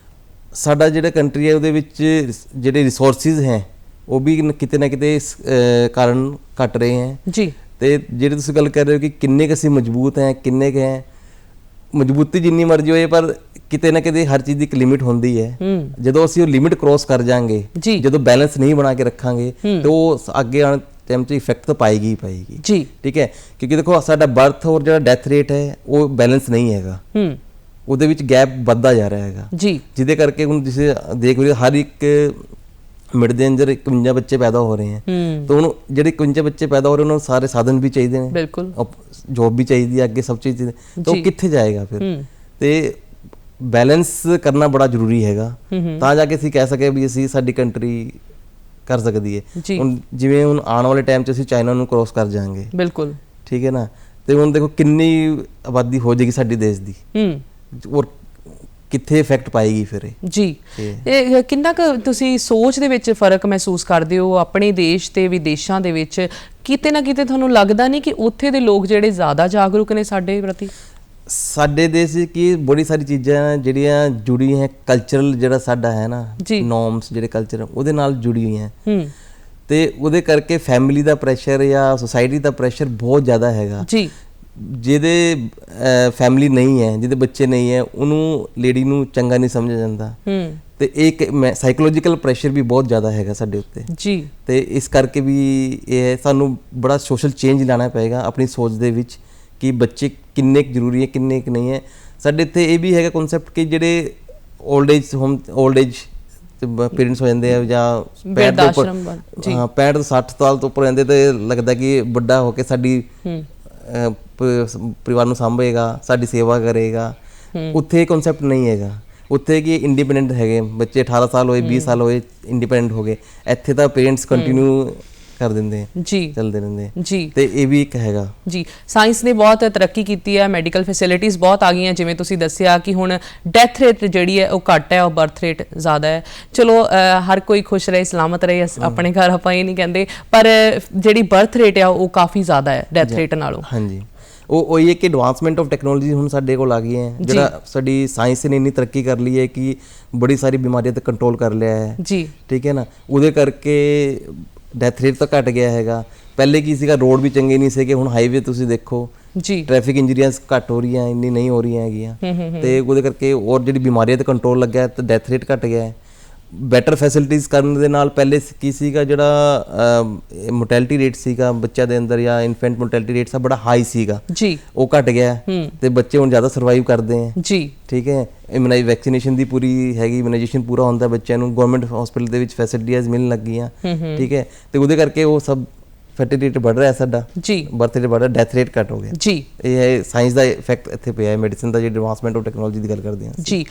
ਸਾਡਾ ਜਿਹੜਾ ਕੰਟਰੀ ਹੈ ਉਹਦੇ ਵਿੱਚ ਜਿਹੜੇ ਰਿਸੋਰਸਿਸ ਹੈ ਉਹ ਵੀ ਕਿਤੇ ਨਾ ਕਿਤੇ ਕਾਰਨ ਘਟ ਰਹੇ ਹੈ ਜੀ। ਤੇ ਜਿਹੜੇ ਤੁਸੀਂ ਗੱਲ ਕਰ ਰਹੇ ਹੋ ਕਿ ਕਿੰਨੇ ਕੁ ਅਸੀਂ ਮਜ਼ਬੂਤ ਹੈ, ਕਿੰਨੇ ਕੁ ਹੈ, ਮਜ਼ਬੂਤੀ ਜਿੰਨੀ ਮਰਜ਼ੀ ਹੋਏ ਪਰ ਕਿਤੇ ਨਾ ਕਿਤੇ ਹਰ ਚੀਜ਼ ਦੀ ਇੱਕ ਲਿਮਿਟ ਹੁੰਦੀ ਹੈ। ਜਦੋਂ ਅਸੀਂ ਉਹ ਲਿਮਿਟ ਕ੍ਰੋਸ ਕਰ ਜਾਾਂਗੇ, ਜਦੋਂ ਬੈਲੈਂਸ ਨਹੀਂ ਬਣਾ ਕੇ ਰੱਖਾਂਗੇ ਤੇ ਉਹ ਅੱਗੇ ਆਉਣ ਟਾਈਮ 'ਚ ਇਫੈਕਟ ਤਾਂ ਪਾਏਗੀ ਹੀ ਪਾਏਗੀ ਜੀ, ਠੀਕ ਹੈ। ਕਿਉਂਕਿ ਦੇਖੋ ਸਾਡਾ ਬਰਥ ਔਰ ਜਿਹੜਾ ਡੈਥ ਰੇਟ ਹੈ ਉਹ ਬੈਲੈਂਸ ਨਹੀਂ ਹੈਗਾ, ਉਹਦੇ ਵਿੱਚ ਗੈਪ ਵੱਧਦਾ ਜਾ ਰਿਹਾ ਹੈਗਾ ਜੀ, ਜਿਹਦੇ ਕਰਕੇ ਹੁਣ ਤੁਸੀਂ ਦੇਖ ਰਹੇ ਹਰ ਇੱਕ ਮਿੰਟ ਦੇ ਅੰਦਰ 51 ਬੱਚੇ ਪੈਦਾ ਹੋ ਰਹੇ ਹੈ। ਤਾਂ ਉਹਨੂੰ ਜਿਹੜੇ 51 ਬੱਚੇ ਪੈਦਾ ਹੋ ਰਹੇ ਉਹਨਾਂ ਨੂੰ ਸਾਰੇ ਸਾਧਨ ਵੀ ਚਾਹੀਦੇ ਨੇ, ਬਿਲਕੁਲ ਜੋਬ ਵੀ ਚਾਹੀਦੀ ਹੈ, ਅੱਗੇ ਸਭ ਚੀਜ਼, ਤਾਂ ਉਹ ਕਿੱਥੇ ਜਾਏਗਾ ਫਿਰ? ਤੇ ਬੈਲੈਂਸ ਕਰਨਾ ਬੜਾ ਜ਼ਰੂਰੀ ਹੈਗਾ ਤਾਂ ਜਾ ਕੇ ਅਸੀਂ ਕਹਿ ਸਕੇ ਵੀ ਅਸੀਂ ਸਾਡੀ ਕੰਟਰੀ ਕਰ ਸਕਦੀ ਹੈ। ਹੁਣ ਜਿਵੇਂ ਹੁਣ ਆਉਣ ਵਾਲੇ ਟਾਈਮ 'ਚ ਅਸੀਂ ਚਾਈਨਾ ਨੂੰ ਕ੍ਰੋਸ ਕਰ ਜਾਵਾਂਗੇ, ਬਿਲਕੁਲ ਠੀਕ ਹੈ ਨਾ, ਤੇ ਹੁਣ ਦੇਖੋ ਕਿੰਨੀ ਆਬਾਦੀ ਹੋ ਜਾਏਗੀ ਸਾਡੀ ਦੇਸ਼ ਦੀ ਔਰ ਕਿੱਥੇ ਇਫੈਕਟ ਪਾਏਗੀ ਫਿਰ ਜੀ। ਇਹ ਕਿੰਨਾ ਕੁ ਤੁਸੀਂ ਸੋਚ ਦੇ ਵਿੱਚ ਫਰਕ ਮਹਿਸੂਸ ਕਰਦੇ ਹੋ ਆਪਣੇ ਦੇਸ਼ ਤੇ ਵਿਦੇਸ਼ਾਂ ਦੇ ਵਿੱਚ? ਕਿਤੇ ਨਾ ਕਿਤੇ ਤੁਹਾਨੂੰ ਲੱਗਦਾ ਨਹੀਂ ਕਿ ਉੱਥੇ ਦੇ ਲੋਕ ਜਿਹੜੇ ਜ਼ਿਆਦਾ ਜਾਗਰੂਕ ਨੇ ਸਾਡੇ ਪ੍ਰਤੀ? ਸਾਡੇ ਦੇਸ਼ ਕੀ ਬੜੀ ਸਾਰੀ ਚੀਜ਼ਾਂ ਜਿਹੜੀਆਂ ਜੁੜੀ ਹੈ, ਕਲਚਰਲ ਜਿਹੜਾ ਸਾਡਾ ਹੈ ਨਾ ਨੋਰਮਸ ਜਿਹੜੇ ਕਲਚਰ ਉਹਦੇ ਨਾਲ ਜੁੜੀ ਹੋਈਆਂ ਤੇ ਉਹਦੇ ਕਰਕੇ ਫੈਮਿਲੀ ਦਾ ਪ੍ਰੈਸ਼ਰ ਜਾਂ ਸੋਸਾਇਟੀ ਦਾ ਪ੍ਰੈਸ਼ਰ ਬਹੁਤ ਜ਼ਿਆਦਾ ਹੈਗਾ ਜੀ। ਜਿਹਦੇ ਫੈਮਿਲੀ ਨਹੀਂ ਹੈ, ਜਿਹਦੇ ਬੱਚੇ ਨਹੀਂ ਹੈ, ਉਹਨੂੰ ਲੇਡੀ ਨੂੰ ਚੰਗਾ ਨਹੀਂ ਸਮਝਿਆ ਜਾਂਦਾ ਤੇ ਇੱਕ ਸਾਈਕੋਲੋਜੀਕਲ ਪ੍ਰੈਸ਼ਰ ਵੀ ਬਹੁਤ ਜ਼ਿਆਦਾ ਹੈਗਾ ਸਾਡੇ ਉੱਤੇ ਜੀ। ਤੇ ਇਸ ਕਰਕੇ ਵੀ ਇਹ ਸਾਨੂੰ ਬੜਾ ਸੋਸ਼ਲ ਚੇਂਜ ਲਾਣਾ ਪਏਗਾ ਆਪਣੀ ਸੋਚ ਦੇ ਵਿੱਚ ਕਿ ਬੱਚੇ ਕਿੰਨੇ ਕੁ ਜ਼ਰੂਰੀ ਹੈ, ਕਿੰਨੇ ਕੁ ਨਹੀਂ ਹੈ। ਸਾਡੇ ਇੱਥੇ ਇਹ ਵੀ ਹੈਗਾ ਕਨਸੈਪਟ ਕਿ ਜਿਹੜੇ ਓਲਡ ਏਜ ਪੇਰੈਂਟਸ ਹੋ ਜਾਂਦੇ ਆ ਜਾਂ 65 ਤੋਂ ਉੱਪਰ, ਹਾਂ 65 ਤੋਂ 60 ਸਾਲ ਤੋਂ ਉੱਪਰ ਜਾਂਦੇ ਤੇ ਲੱਗਦਾ ਕਿ ਵੱਡਾ ਹੋ ਕੇ ਸਾਡੀ ਪਰਿਵਾਰ ਨੂੰ ਸਾਂਭੇਗਾ, ਸਾਡੀ ਸੇਵਾ ਕਰੇਗਾ। ਉੱਥੇ ਕਨਸੈਪਟ ਨਹੀਂ ਹੈਗਾ, ਉੱਥੇ ਕਿ ਇੰਡੀਪੈਂਡੈਂਟ ਹੈਗੇ ਬੱਚੇ, 18 ਸਾਲ ਹੋਏ 20 ਸਾਲ ਹੋਏ ਇੰਡੀਪੈਂਡੈਂਟ ਹੋ ਗਏ। ਇੱਥੇ ਤਾਂ ਪੇਰੈਂਟਸ ਕੰਟੀਨਿਊ ਕਰ ਦਿੰਦੇ ਜੀ, ਚੱਲਦੇ ਰਹਿੰਦੇ ਜੀ। ਤੇ ਇਹ ਵੀ ਇੱਕ ਹੈਗਾ ਜੀ। ਸਾਇੰਸ ਨੇ ਬਹੁਤ ਤਰੱਕੀ ਕੀਤੀ ਹੈ, ਮੈਡੀਕਲ ਫੈਸਿਲਿਟੀਜ਼ ਬਹੁਤ ਆ ਗਈਆਂ, ਜਿਵੇਂ ਤੁਸੀਂ ਦੱਸਿਆ ਕਿ ਹੁਣ ਡੈਥ ਰੇਟ ਜਿਹੜੀ ਹੈ ਉਹ ਘੱਟ ਹੈ ਔਰ ਬਰਥ ਰੇਟ ਜ਼ਿਆਦਾ ਹੈ। ਚਲੋ ਹਰ ਕੋਈ ਖੁਸ਼ ਰਹੇ, ਸਲਾਮਤ ਰਹੇ, ਆਪਣੇ ਘਰ ਆਪਾਂ ਇਹ ਨਹੀਂ ਕਹਿੰਦੇ, ਪਰ ਜਿਹੜੀ ਬਰਥ ਰੇਟ ਆ ਉਹ ਕਾਫੀ ਜ਼ਿਆਦਾ ਹੈ ਡੈਥ ਰੇਟ ਨਾਲੋਂ। ਹਾਂਜੀ, ਉਹ ਇਹ ਕਿ ਐਡਵਾਂਸਮੈਂਟ ਆਫ ਟੈਕਨੋਲੋਜੀ ਹੁਣ ਸਾਡੇ ਕੋਲ ਆ ਗਈ ਹੈ, ਜਿਹੜਾ ਸਾਡੀ ਸਾਇੰਸ ਨੇ ਇੰਨੀ ਤਰੱਕੀ ਕਰ ਲਈ ਹੈ ਕਿ ਬੜੀ ਸਾਰੀ ਬਿਮਾਰੀਆਂ ਤੇ ਕੰਟਰੋਲ ਕਰ ਲਿਆ ਹੈ ਜੀ, ਠੀਕ ਹੈ ਨਾ। ਉਹਦੇ ਕਰਕੇ ਡੈਥ ਰੇਟ ਤਾਂ ਘਟ ਗਿਆ ਹੈਗਾ। ਪਹਿਲੇ ਕੀ ਸੀਗਾ, ਰੋਡ ਵੀ ਚੰਗੇ ਨਹੀਂ ਸੀਗੇ, ਹੁਣ ਹਾਈਵੇ ਤੁਸੀਂ ਦੇਖੋ ਜੀ, ਟ੍ਰੈਫਿਕ ਇੰਜਰੀਆਂ ਘੱਟ ਹੋ ਰਹੀਆਂ, ਇੰਨੀ ਨਹੀਂ ਹੋ ਰਹੀਆਂ ਹੈਗੀਆਂ ਤੇ ਉਹਦੇ ਕਰਕੇ ਔਰ ਜਿਹੜੀ ਬਿਮਾਰੀਆਂ ਤੇ ਕੰਟਰੋਲ ਲੱਗਿਆ ਤੇ ਡੈਥ ਰੇਟ ਘਟ ਗਿਆ ਹੈ। ਬੈਟਰ ਫੈਸਿਲਿਟੀਜ਼ ਕਰਨ ਦੇ ਨਾਲ ਪਹਿਲੇ ਕੀ ਸੀਗਾ, ਜਿਹੜਾ ਮੋਰਟੈਲਿਟੀ ਰੇਟ ਸੀਗਾ ਬੱਚਿਆਂ ਦੇ ਅੰਦਰ ਜਾਂ ਇਨਫੈਂਟ ਮੋਰਟੈਲਿਟੀ ਰੇਟ ਸਾ ਬੜਾ ਹਾਈ ਸੀਗਾ ਜੀ, ਉਹ ਘਟ ਗਿਆ ਤੇ ਬੱਚੇ ਹੁਣ ਜ਼ਿਆਦਾ ਸਰਵਾਈਵ ਕਰਦੇ ਹੈ ਜੀ, ਠੀਕ ਹੈ। ਵੈਕਸੀਨੇਸ਼ਨ ਦੀ ਪੂਰੀ ਹੈਗੀ, ਇਮਿਊਨਾਈਜੇਸ਼ਨ ਪੂਰਾ ਹੁੰਦਾ ਬੱਚਿਆਂ ਨੂੰ, ਗਵਰਨਮੈਂਟ ਹਸਪੀਟਲ ਦੇ ਵਿੱਚ ਫੈਸਿਲਿਟੀਜ਼ ਮਿਲਣ ਲੱਗ ਗਈਆਂ, ਠੀਕ ਹੈ। ਤੇ ਉਹਦੇ ਕਰਕੇ ਉਹ ਸਭ ਫਰਟੀਲਿਟੀ ਰੇਟ ਵੱਧ ਰਿਹਾ ਸਾਡਾ ਜੀ, ਬਰਥ ਰੇਟ ਵੱਧ ਰਿਹਾ, ਡੈਥ ਰੇਟ ਘਟ ਹੋ ਗਿਆ ਜੀ। ਇਹ ਹੈ ਸਾਇੰਸ ਦਾ ਇਫੈਕਟ ਇੱਥੇ ਪਿਆ ਹੈ, ਮੈਡੀਸਿਨ ਦਾ, ਜਿਹੜੀ ਐਡਵਾਂਸਮੈਂਟ ਆਫ ਟੈਕਨੋਲੋਜੀ ਦੀ ਗੱਲ ਕਰਦੇ ਹਾਂ ਜੀ।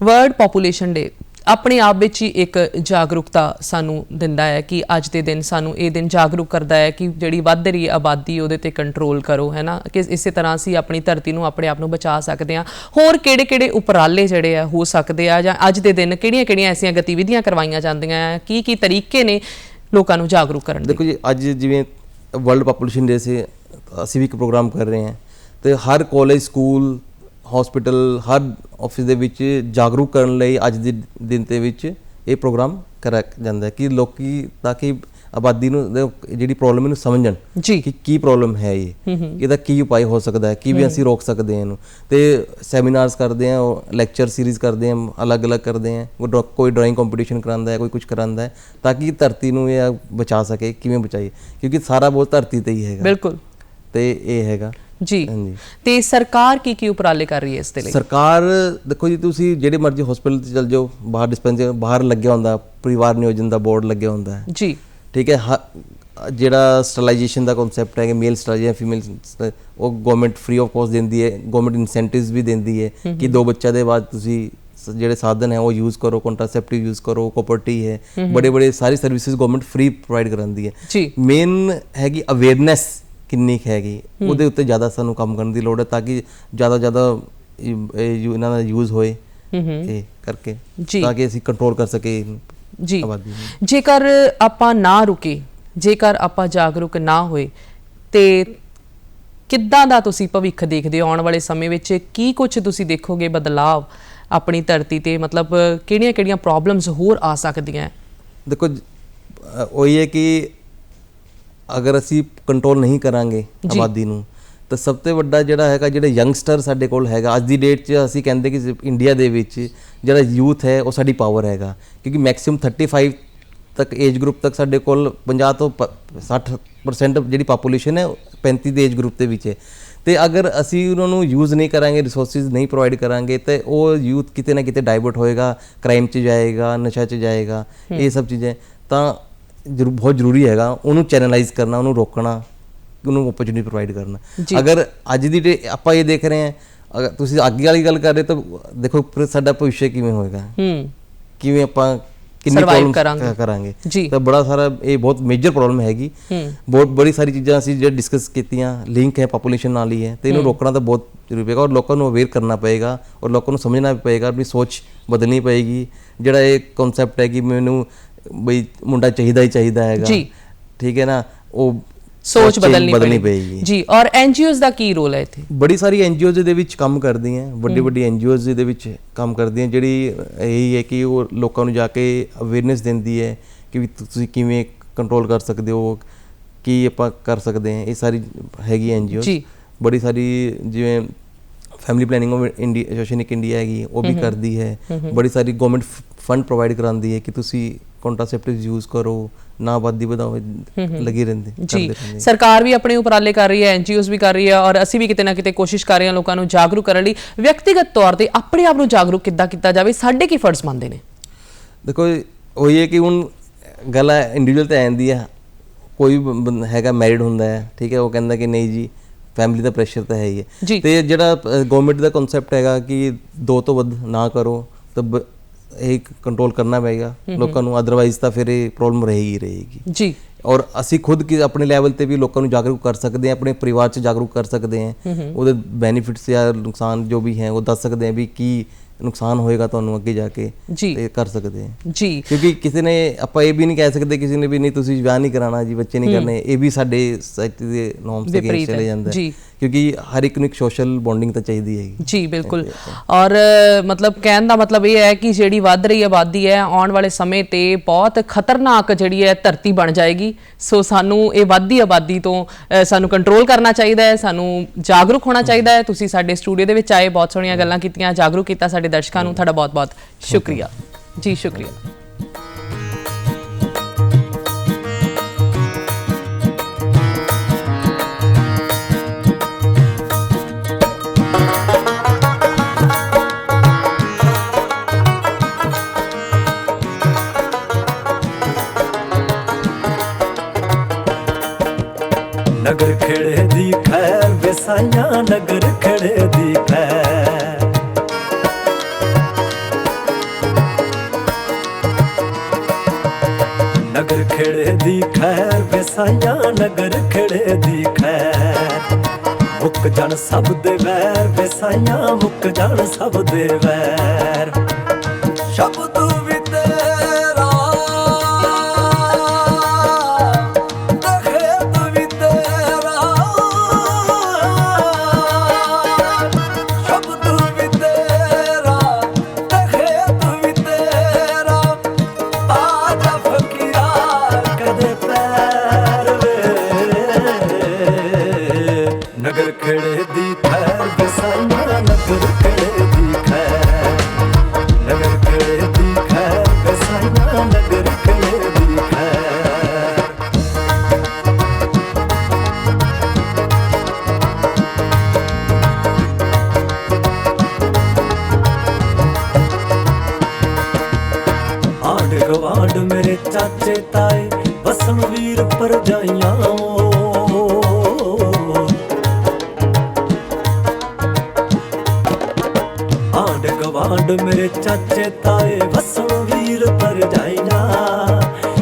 ਵਰਲਡ ਪੋਪੂਲੇਸ਼ਨ ਡੇ ਆਪਣੇ ਆਪ ਵਿੱਚ ਹੀ ਇੱਕ ਜਾਗਰੂਕਤਾ ਸਾਨੂੰ ਦਿੰਦਾ ਹੈ ਕਿ ਅੱਜ ਦੇ ਦਿਨ ਸਾਨੂੰ ਇਹ ਦਿਨ ਜਾਗਰੂਕ ਕਰਦਾ ਹੈ ਕਿ ਜਿਹੜੀ ਵੱਧ ਰਹੀ ਆਬਾਦੀ ਉਹਦੇ ਤੇ ਕੰਟਰੋਲ ਕਰੋ, ਹੈ ਨਾ, ਕਿ ਇਸੇ ਤਰ੍ਹਾਂ ਅਸੀਂ ਆਪਣੀ ਧਰਤੀ ਨੂੰ ਆਪਣੇ ਆਪ ਨੂੰ ਬਚਾ ਸਕਦੇ ਹਾਂ। ਹੋਰ ਕਿਹੜੇ ਉਪਰਾਲੇ ਜਿਹੜੇ ਆ ਹੋ ਸਕਦੇ ਆ, ਜਾਂ ਅੱਜ ਦੇ ਦਿਨ ਕਿਹੜੀਆਂ ਐਸੀਆਂ ਗਤੀਵਿਧੀਆਂ ਕਰਵਾਈਆਂ ਜਾਂਦੀਆਂ ਆ, ਕੀ ਤਰੀਕੇ ਨੇ ਲੋਕਾਂ ਨੂੰ ਜਾਗਰੂਕ ਕਰਨ ਦੇ? ਦੇਖੋ ਜੀ, ਅੱਜ ਜਿਵੇਂ ਵਰਲਡ ਪਾਪੂਲੇਸ਼ਨ ਡੇ ਸੇ ਅਸੀਂ ਵੀ ਇੱਕ ਪ੍ਰੋਗਰਾਮ ਕਰ ਰਹੇ ਹਾਂ, ਤੇ ਹਰ ਕਾਲਜ, ਸਕੂਲ, ਹਸਪੀਟਲ, ਹਰ ਆਫਿਸ ਦੇ ਵਿੱਚ ਜਾਗਰੂਕ ਕਰਨ ਲਈ ਅੱਜ ਦੇ ਦਿਨ ਦੇ ਵਿੱਚ ਇਹ ਪ੍ਰੋਗਰਾਮ ਕਰਿਆ ਜਾਂਦਾ ਹੈ ਕਿ ਲੋਕੀ ਤਾਂ ਕਿ ਆਬਾਦੀ ਨੂੰ ਜਿਹੜੀ ਪ੍ਰੋਬਲਮ ਇਹਨੂੰ ਸਮਝਣ ਕਿ ਕੀ ਪ੍ਰੋਬਲਮ ਹੈ, ਇਹਦਾ ਕੀ ਉਪਾਅ ਹੋ ਸਕਦਾ ਹੈ, ਕਿਵੇਂ ਅਸੀਂ ਰੋਕ ਸਕਦੇ ਹਾਂ ਇਹਨੂੰ। ਤੇ ਸੈਮੀਨਾਰਸ ਕਰਦੇ ਹਾਂ, ਲੈਕਚਰ ਸੀਰੀਜ਼ ਕਰਦੇ ਹਾਂ, ਅਲੱਗ-ਅਲੱਗ ਕਰਦੇ ਹਾਂ, ਕੋਈ ਡਰਾਇੰਗ ਕੰਪੀਟੀਸ਼ਨ ਕਰਾਉਂਦਾ ਹੈ, ਕੋਈ ਕੁਝ ਕਰਾਉਂਦਾ ਹੈ, ਤਾਂ ਕਿ ਧਰਤੀ ਨੂੰ ਇਹ ਬਚਾ ਸਕੇ। ਕਿਵੇਂ ਬਚਾਈਏ, ਕਿਉਂਕਿ ਸਾਰਾ ਬਹੁਤ ਧਰਤੀ ਤੇ ਹੀ ਹੈਗਾ। ਬਿਲਕੁਲ। ਤੇ ਇਹ ਹੈਗਾ ਜੀ। ਤੇ ਸਰਕਾਰ ਕੀ ਉਪਰਾਲੇ ਕਰ ਰਹੀ ਹੈ ਇਸ ਦੇ ਲਈ? ਸਰਕਾਰ ਦੇਖੋ ਜੀ, ਤੁਸੀਂ ਜਿਹੜੇ ਮਰਜ਼ੀ ਹਸਪੀਟਲ ਤੇ ਚਲ ਜਾਓ, ਬਾਹਰ ਡਿਸਪੈਂਸਰੀ ਬਾਹਰ ਲੱਗਿਆ ਹੁੰਦਾ, ਪਰਿਵਾਰ ਨਿਯੋਜਨ ਦਾ ਬੋਰਡ ਲੱਗਿਆ ਹੁੰਦਾ ਹੈ ਜੀ, ਠੀਕ ਹੈ। ਜਿਹੜਾ ਸਟਰਲਾਈਜੇਸ਼ਨ ਦਾ ਕਨਸੈਪਟ ਹੈ ਕਿ ਮੇਲ ਸਟਰਲਾਈਜੇਸ਼ਨ, ਫੀਮੇਲ, ਉਹ ਗਵਰਨਮੈਂਟ ਫ੍ਰੀ ਆਫ ਕਾਸਟ ਦਿੰਦੀ ਹੈ। ਗਵਰਨਮੈਂਟ ਇਨਸੈਂਟਿਵਸ ਵੀ ਦਿੰਦੀ ਹੈ ਕਿ 2 ਬੱਚਿਆਂ ਦੇ ਬਾਅਦ ਤੁਸੀਂ ਜਿਹੜੇ ਸਾਧਨ ਹੈ ਉਹ ਯੂਜ਼ ਕਰੋ, ਕੰਟਰਾਸੈਪਟਿਵ ਯੂਜ਼ ਕਰੋ, ਕੋਪਰਟੀ ਹੈ, ਬੜੇ ਸਾਰੀ ਸਰਵਿਸਿਜ਼ ਗਵਰਨਮੈਂਟ ਫ੍ਰੀ ਪ੍ਰੋਵਾਈਡ ਕਰਾਉਂਦੀ ਹੈ ਜੀ। ਮੇਨ ਹੈਗੀ ਅਵੇਅਰਨੈਸ ਕਿੰਨੀ ਹੈਗੀ, ਉਹਦੇ ਉੱਤੇ ਜ਼ਿਆਦਾ ਸਾਨੂੰ ਕੰਮ ਕਰਨ ਦੀ ਲੋੜ ਹੈ, ਤਾਂ ਕਿ ਜ਼ਿਆਦਾ ਇਹਨਾਂ ਦਾ ਯੂਜ਼ ਹੋਏ ਇਹ ਕਰਕੇ, ਤਾਂ ਕਿ ਅਸੀਂ ਕੰਟਰੋਲ ਕਰ ਸਕੇ ਜੀ। ਜੇਕਰ ਆਪਾਂ ਨਾ ਰੁਕੇ, ਜੇਕਰ ਆਪਾਂ ਜਾਗਰੂਕ ਨਾ ਹੋਏ, ਤੇ ਕਿੱਦਾਂ ਦਾ ਤੁਸੀਂ ਭਵਿੱਖ ਦੇਖਦੇ ਹੋ ਆਉਣ ਵਾਲੇ ਸਮੇਂ ਵਿੱਚ? ਕੀ ਕੁਝ ਤੁਸੀਂ ਦੇਖੋਗੇ ਬਦਲਾਵ ਆਪਣੀ ਧਰਤੀ ਤੇ? ਮਤਲਬ ਕਿਹੜੀਆਂ ਪ੍ਰੋਬਲਮਸ ਹੋਰ ਆ ਸਕਦੀਆਂ? ਦੇਖੋ, ਉਹੀ ਹੈ ਕਿ ਅਗਰ ਅਸੀਂ ਕੰਟਰੋਲ ਨਹੀਂ ਕਰਾਂਗੇ ਆਬਾਦੀ ਨੂੰ, ਤਾਂ ਸਭ ਤੋਂ ਵੱਡਾ ਜਿਹੜਾ ਹੈਗਾ, ਜਿਹੜੇ ਯੰਗਸਟਰ ਸਾਡੇ ਕੋਲ ਹੈਗਾ ਅੱਜ ਦੀ ਡੇਟ 'ਚ, ਅਸੀਂ ਕਹਿੰਦੇ ਕਿ ਇੰਡੀਆ ਦੇ ਵਿੱਚ ਜਿਹੜਾ ਯੂਥ ਹੈ ਉਹ ਸਾਡੀ ਪਾਵਰ ਹੈਗਾ, ਕਿਉਂਕਿ ਮੈਕਸਿਮਮ 35 ਤੱਕ ਏਜ ਗਰੁੱਪ ਤੱਕ ਸਾਡੇ ਕੋਲ 50 ਤੋਂ 60% ਜਿਹੜੀ ਪਾਪੂਲੇਸ਼ਨ ਹੈ 35 ਦੇ ਏਜ ਗਰੁੱਪ ਦੇ ਵਿੱਚ ਹੈ। ਤੇ ਅਗਰ ਅਸੀਂ ਉਹਨਾਂ ਨੂੰ ਯੂਜ਼ ਨਹੀਂ ਕਰਾਂਗੇ, ਰਿਸੋਰਸਿਸ ਨਹੀਂ ਪ੍ਰੋਵਾਈਡ ਕਰਾਂਗੇ, ਤਾਂ ਉਹ ਯੂਥ ਕਿਤੇ ਨਾ ਕਿਤੇ ਡਾਇਵਰਟ ਹੋਏਗਾ, ਕ੍ਰਾਈਮ 'ਚ ਜਾਏਗਾ, ਨਸ਼ਾ 'ਚ ਜਾਏਗਾ। ਇਹ ਸਭ ਚੀਜ਼ਾਂ ਤਾਂ ਬਹੁਤ ਜ਼ਰੂਰੀ ਹੈਗਾ ਉਹਨੂੰ ਚੈਨਲਾਈਜ਼ ਕਰਨਾ, ਉਹਨੂੰ ਰੋਕਣਾ, ਉਹਨੂੰ ਓਪਰਚੁਨਿਟੀ ਪ੍ਰੋਵਾਈਡ ਕਰਨਾ। ਅਗਰ ਅੱਜ ਦੀ ਡੇ ਆਪਾਂ ਇਹ ਦੇਖ ਰਹੇ ਹਾਂ, ਅਗਰ ਤੁਸੀਂ ਅੱਗੇ ਵਾਲੀ ਗੱਲ ਕਰ ਰਹੇ ਤਾਂ ਦੇਖੋ ਸਾਡਾ ਭਵਿੱਖ ਕਿਵੇਂ ਹੋਏਗਾ, ਕਿਵੇਂ ਆਪਾਂ ਕਿੰਨੀ ਪ੍ਰੋਬਲਮ ਕਰਾਂਗੇ। ਤਾਂ ਬੜਾ ਸਾਰਾ ਇਹ ਬਹੁਤ ਮੇਜਰ ਪ੍ਰੋਬਲਮ ਹੈਗੀ। ਬਹੁਤ ਬੜੀ ਸਾਰੀ ਚੀਜ਼ਾਂ ਅਸੀਂ ਜਿਹੜੇ ਡਿਸਕਸ ਕੀਤੀਆਂ, ਲਿੰਕ ਹੈ ਪਾਪੂਲੇਸ਼ਨ ਨਾਲ ਹੀ ਹੈ, ਤੇ ਇਹਨੂੰ ਰੋਕਣਾ ਤਾਂ ਬਹੁਤ ਜ਼ਰੂਰੀ ਪਏਗਾ, ਔਰ ਲੋਕਾਂ ਨੂੰ ਅਵੇਅਰ ਕਰਨਾ ਪਏਗਾ, ਔਰ ਲੋਕਾਂ ਨੂੰ ਸਮਝਣਾ ਪਏਗਾ, ਆਪਣੀ ਸੋਚ ਬਦਲਣੀ ਪਏਗੀ। ਜਿਹੜਾ ਇਹ ਕਨਸੈਪਟ ਹੈ ਕਿ ਮੈਨੂੰ ਬਈ ਮੁੰਡਾ ਚਾਹੀਦਾ ਹੀ ਚਾਹੀਦਾ ਹੈਗਾ, ਠੀਕ ਹੈ ਨਾ, ਉਹ ਸੋਚ ਬਦਲਣੀ ਪਏਗੀ ਜੀ। ਔਰ ਐਨਜੀਓਜ਼ ਦਾ ਕੀ ਰੋਲ ਹੈ ਇੱਥੇ? ਬੜੀ ਸਾਰੀ ਐਨਜੀਓਜ਼ ਦੇ ਵਿੱਚ ਕੰਮ ਕਰਦੀਆਂ, ਵੱਡੀ ਐਨਜੀਓਜ਼ ਦੇ ਵਿੱਚ ਕੰਮ ਕਰਦੀਆਂ, ਜਿਹੜੀ ਇਹੀ ਹੈ ਕਿ ਉਹ ਲੋਕਾਂ ਨੂੰ ਜਾ ਕੇ ਅਵੇਅਰਨੈਸ ਦਿੰਦੀ ਹੈ ਕਿ ਤੁਸੀਂ ਕਿਵੇਂ ਕੰਟਰੋਲ ਕਰ ਸਕਦੇ ਹੋ, ਕੀ ਆਪਾਂ ਕਰ ਸਕਦੇ ਹਾਂ। ਇਹ ਸਾਰੀ ਹੈਗੀ ਐਨਜੀਓਜ਼ ਬੜੀ ਸਾਰੀ, ਜਿਵੇਂ family planning of India, association India ਹੈਗੀ, ਉਹ ਵੀ ਕਰਦੀ ਹੈ। ਬੜੀ ਸਾਰੀ ਗਵਰਨਮੈਂਟ ਫੰਡ ਪ੍ਰੋਵਾਈਡ ਕਰਾਉਂਦੀ ਹੈ ਕਿ ਤੁਸੀਂ ਕੰਟਰਾਸੈਪਟਿਵ ਯੂਜ਼ ਕਰੋ, ਨਾ ਆਬਾਦੀ ਵਧਾਓ, ਲੱਗੀ ਰਹਿੰਦੇ ਜੀ। ਸਰਕਾਰ ਵੀ ਆਪਣੇ ਉਪਰਾਲੇ ਕਰ ਰਹੀ ਹੈ, ਐਨਜੀਓਜ਼ ਵੀ ਕਰ ਰਹੀ ਹੈ, ਔਰ ਅਸੀਂ ਵੀ ਕਿਤੇ ਨਾ ਕਿਤੇ ਕੋਸ਼ਿਸ਼ ਕਰ ਰਹੇ ਹਾਂ ਲੋਕਾਂ ਨੂੰ ਜਾਗਰੂਕ ਕਰਨ ਲਈ। ਵਿਅਕਤੀਗਤ ਤੌਰ ਤੇ ਆਪਣੇ ਆਪ ਨੂੰ ਜਾਗਰੂਕ ਕਿੱਦਾਂ ਕੀਤਾ ਜਾਵੇ, ਸਾਡੇ ਕੀ ਫਰਜ਼ ਬਣਦੇ ਨੇ? ਦੇਖੋ, ਉਹੀ ਹੈ ਕਿ ਹੁਣ ਗੱਲ ਇੰਡੀਵਿਜੂਅਲ ਤੇ ਆਉਂਦੀ ਹੈ। ਕੋਈ ਹੈਗਾ ਮੈਰਿਡ ਹੁੰਦਾ ਹੈ, ਠੀਕ ਹੈ, ਉਹ ਕਹਿੰਦਾ ਕਿ ਨਹੀਂ ਜੀ ਫੈਮਿਲੀ ਦਾ ਪ੍ਰੈਸ਼ਰ ਤਾਂ ਹੈ ਹੀ ਹੈ, ਤੇ ਜਿਹੜਾ ਗਵਰਨਮੈਂਟ ਦਾ ਕਨਸੈਪਟ ਹੈਗਾ ਕਿ 2 ਤੋਂ ਵੱਧ ਨਾ ਕਰੋ, ਤਾਂ ਇਹ ਕੰਟਰੋਲ ਕਰਨਾ ਪਏਗਾ ਲੋਕਾਂ ਨੂੰ, ਅਦਰਵਾਈਜ਼ ਤਾਂ ਫਿਰ ਇਹ ਪ੍ਰੋਬਲਮ ਰਹੇਗੀ ਜੀ। ਔਰ ਅਸੀਂ ਖੁਦ ਆਪਣੇ ਲੈਵਲ ਤੇ ਵੀ ਲੋਕਾਂ ਨੂੰ ਜਾਗਰੂਕ ਕਰ ਸਕਦੇ ਹਾਂ, ਆਪਣੇ ਪਰਿਵਾਰ 'ਚ ਜਾਗਰੂਕ ਕਰ ਸਕਦੇ ਹਾਂ, ਉਹਦੇ ਬੈਨੀਫਿਟਸ ਜਾਂ ਨੁਕਸਾਨ ਜੋ ਵੀ ਹੈ ਉਹ ਦੱਸ ਸਕਦੇ ਹਾਂ ਵੀ ਕੀ ਨੁਕਸਾਨ ਹੋਏਗਾ ਤੁਹਾਨੂੰ ਅੱਗੇ ਜਾ ਕੇ, ਤੇ ਕਰ ਸਕਦੇ ਹਾਂ ਜੀ। ਕਿਉਂਕਿ ਕਿਸੇ ਨੇ, ਆਪਾਂ ਇਹ ਵੀ ਨਹੀਂ ਕਹਿ ਸਕਦੇ ਕਿਸੇ ਨੇ ਵੀ ਨਹੀਂ ਤੁਸੀਂ ਵਿਆਹ ਨਹੀਂ ਕਰਾਉਣਾ ਜੀ, ਬੱਚੇ ਨਹੀਂ ਕਰਨੇ, ਇਹ ਵੀ ਸਾਡੇ ਸੋਸਾਇਟੀ ਦੇ ਨੋਰਮਸ ਦੇ ਅਗੇਂਸਟ ਚਲੇ ਜਾਂਦਾ ਹੈ, ਕਿਉਂਕਿ ਹਰ ਇੱਕ ਨੂੰ ਇੱਕ ਸੋਸ਼ਲ ਬੌਂਡਿੰਗ ਤਾਂ ਚਾਹੀਦੀ ਹੈਗੀ ਜੀ। ਬਿਲਕੁਲ। ਔਰ ਮਤਲਬ ਕਹਿਣ ਦਾ ਮਤਲਬ ਇਹ ਹੈ ਕਿ ਜਿਹੜੀ ਵੱਧ ਰਹੀ ਆਬਾਦੀ ਹੈ, ਆਉਣ ਵਾਲੇ ਸਮੇਂ ਤੇ ਬਹੁਤ ਖਤਰਨਾਕ ਜਿਹੜੀ ਹੈ ਧਰਤੀ ਬਣ ਜਾਏਗੀ। ਸੋ ਸਾਨੂੰ ਇਹ ਵੱਧਦੀ ਆਬਾਦੀ ਤੋਂ ਸਾਨੂੰ ਕੰਟਰੋਲ ਕਰਨਾ ਚਾਹੀਦਾ ਹੈ, ਸਾਨੂੰ ਜਾਗਰੂਕ ਹੋਣਾ ਚਾਹੀਦਾ ਹੈ। ਤੁਸੀਂ ਸਾਡੇ ਸਟੂਡੀਓ ਦੇ ਵਿੱਚ ਆਏ, ਬਹੁਤ ਸੋਹਣੀਆਂ ਗੱਲਾਂ ਕੀਤੀਆਂ, ਜਾਗਰੂਕ ਕੀਤਾ ਸਾਡੇ ਦਰਸ਼ਕਾਂ ਨੂੰ, ਤੁਹਾਡਾ ਬਹੁਤ-ਬਹੁਤ ਸ਼ੁਕਰੀਆ ਜੀ। ਸ਼ੁਕਰੀਆ। नगर खड़े दी खैर बेसाइया, नगर खड़े दी खैर, ਖੇੜੇ ਦੀ ਖੈਰ ਵਸਾਈਆਂ ਨਗਰ ਖੇੜੇ ਦੀ ਖੈਰ ਮੁੱਕ ਜਾਣ ਸਭ ਦੇ ਵੈਰ ਵਸਾਈਆਂ ਮੁੱਕ ਜਾਣ ਸਭ ਦੇ ਵੈਰ ਸ਼ਬਦ ਵੀ ਤੇਰਾ ਤੇ ਖੇਤ ਵੀ ਤੇਰਾ ਸ਼ਬਦ ਵੀ ਤੇਰਾ ਤੇ ਖੇਤ ਵੀ ਤੇਰਾ ਆਜਾ ਫਕੀਰਾ ਕਦੇ ਪੈਰ ਵੇ ਨਗਰ ਖੇੜੇ ਦੀ ਖੈਰ ਵਸਾਈਆਂ ਨਗਰ ਖੇੜੇ ਦੀ ਖੈਰ ਨਗਰ ਖੇੜੇ ਦੀ ਖੈਰ ਵਸਾਈਆਂ ਨਗਰ ਖੇੜੇ ਦੀ ਖੈਰ ਆਂਢ ਗਵਾਂਢ ਮੇਰੇ ਚਾਚੇ ਤਾਏ ਵਸਣ ਵੀਰ ਪਰਜਾਈਆਂ ਆਂਢ ਗਵਾਂਢ ਮੇਰੇ ਚਾਚੇ ਤਾਏ ਵਸਣ ਵੀਰ ਪਰਜਾਈਆਂ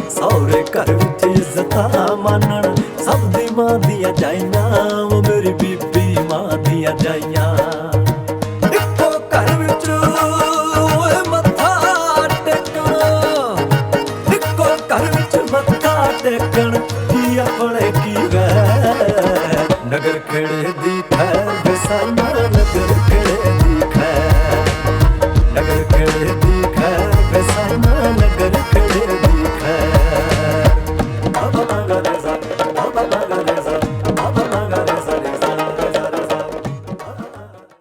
ਸਹੁਰੇ ਘਰ ਵਿੱਚ ਇੱਜ਼ਤਾਂ ਮਾਨਣ ਸਭ ਦੀ ਮਾਂ ਦੀਆਂ ਜਾਈਆਂ ਉਹ ਮੇਰੀ ਬੀਬੀ ਮਾਂ ਦੀਆਂ ਜਾਈਆਂ ਇੱਕੋ ਘਰ ਵਿੱਚ ਓਏ ਮੱਥਾ ਟੇਕਣਾ ਇੱਕੋ ਘਰ ਵਿੱਚ ਮੱਥਾ ਟੇਕਣ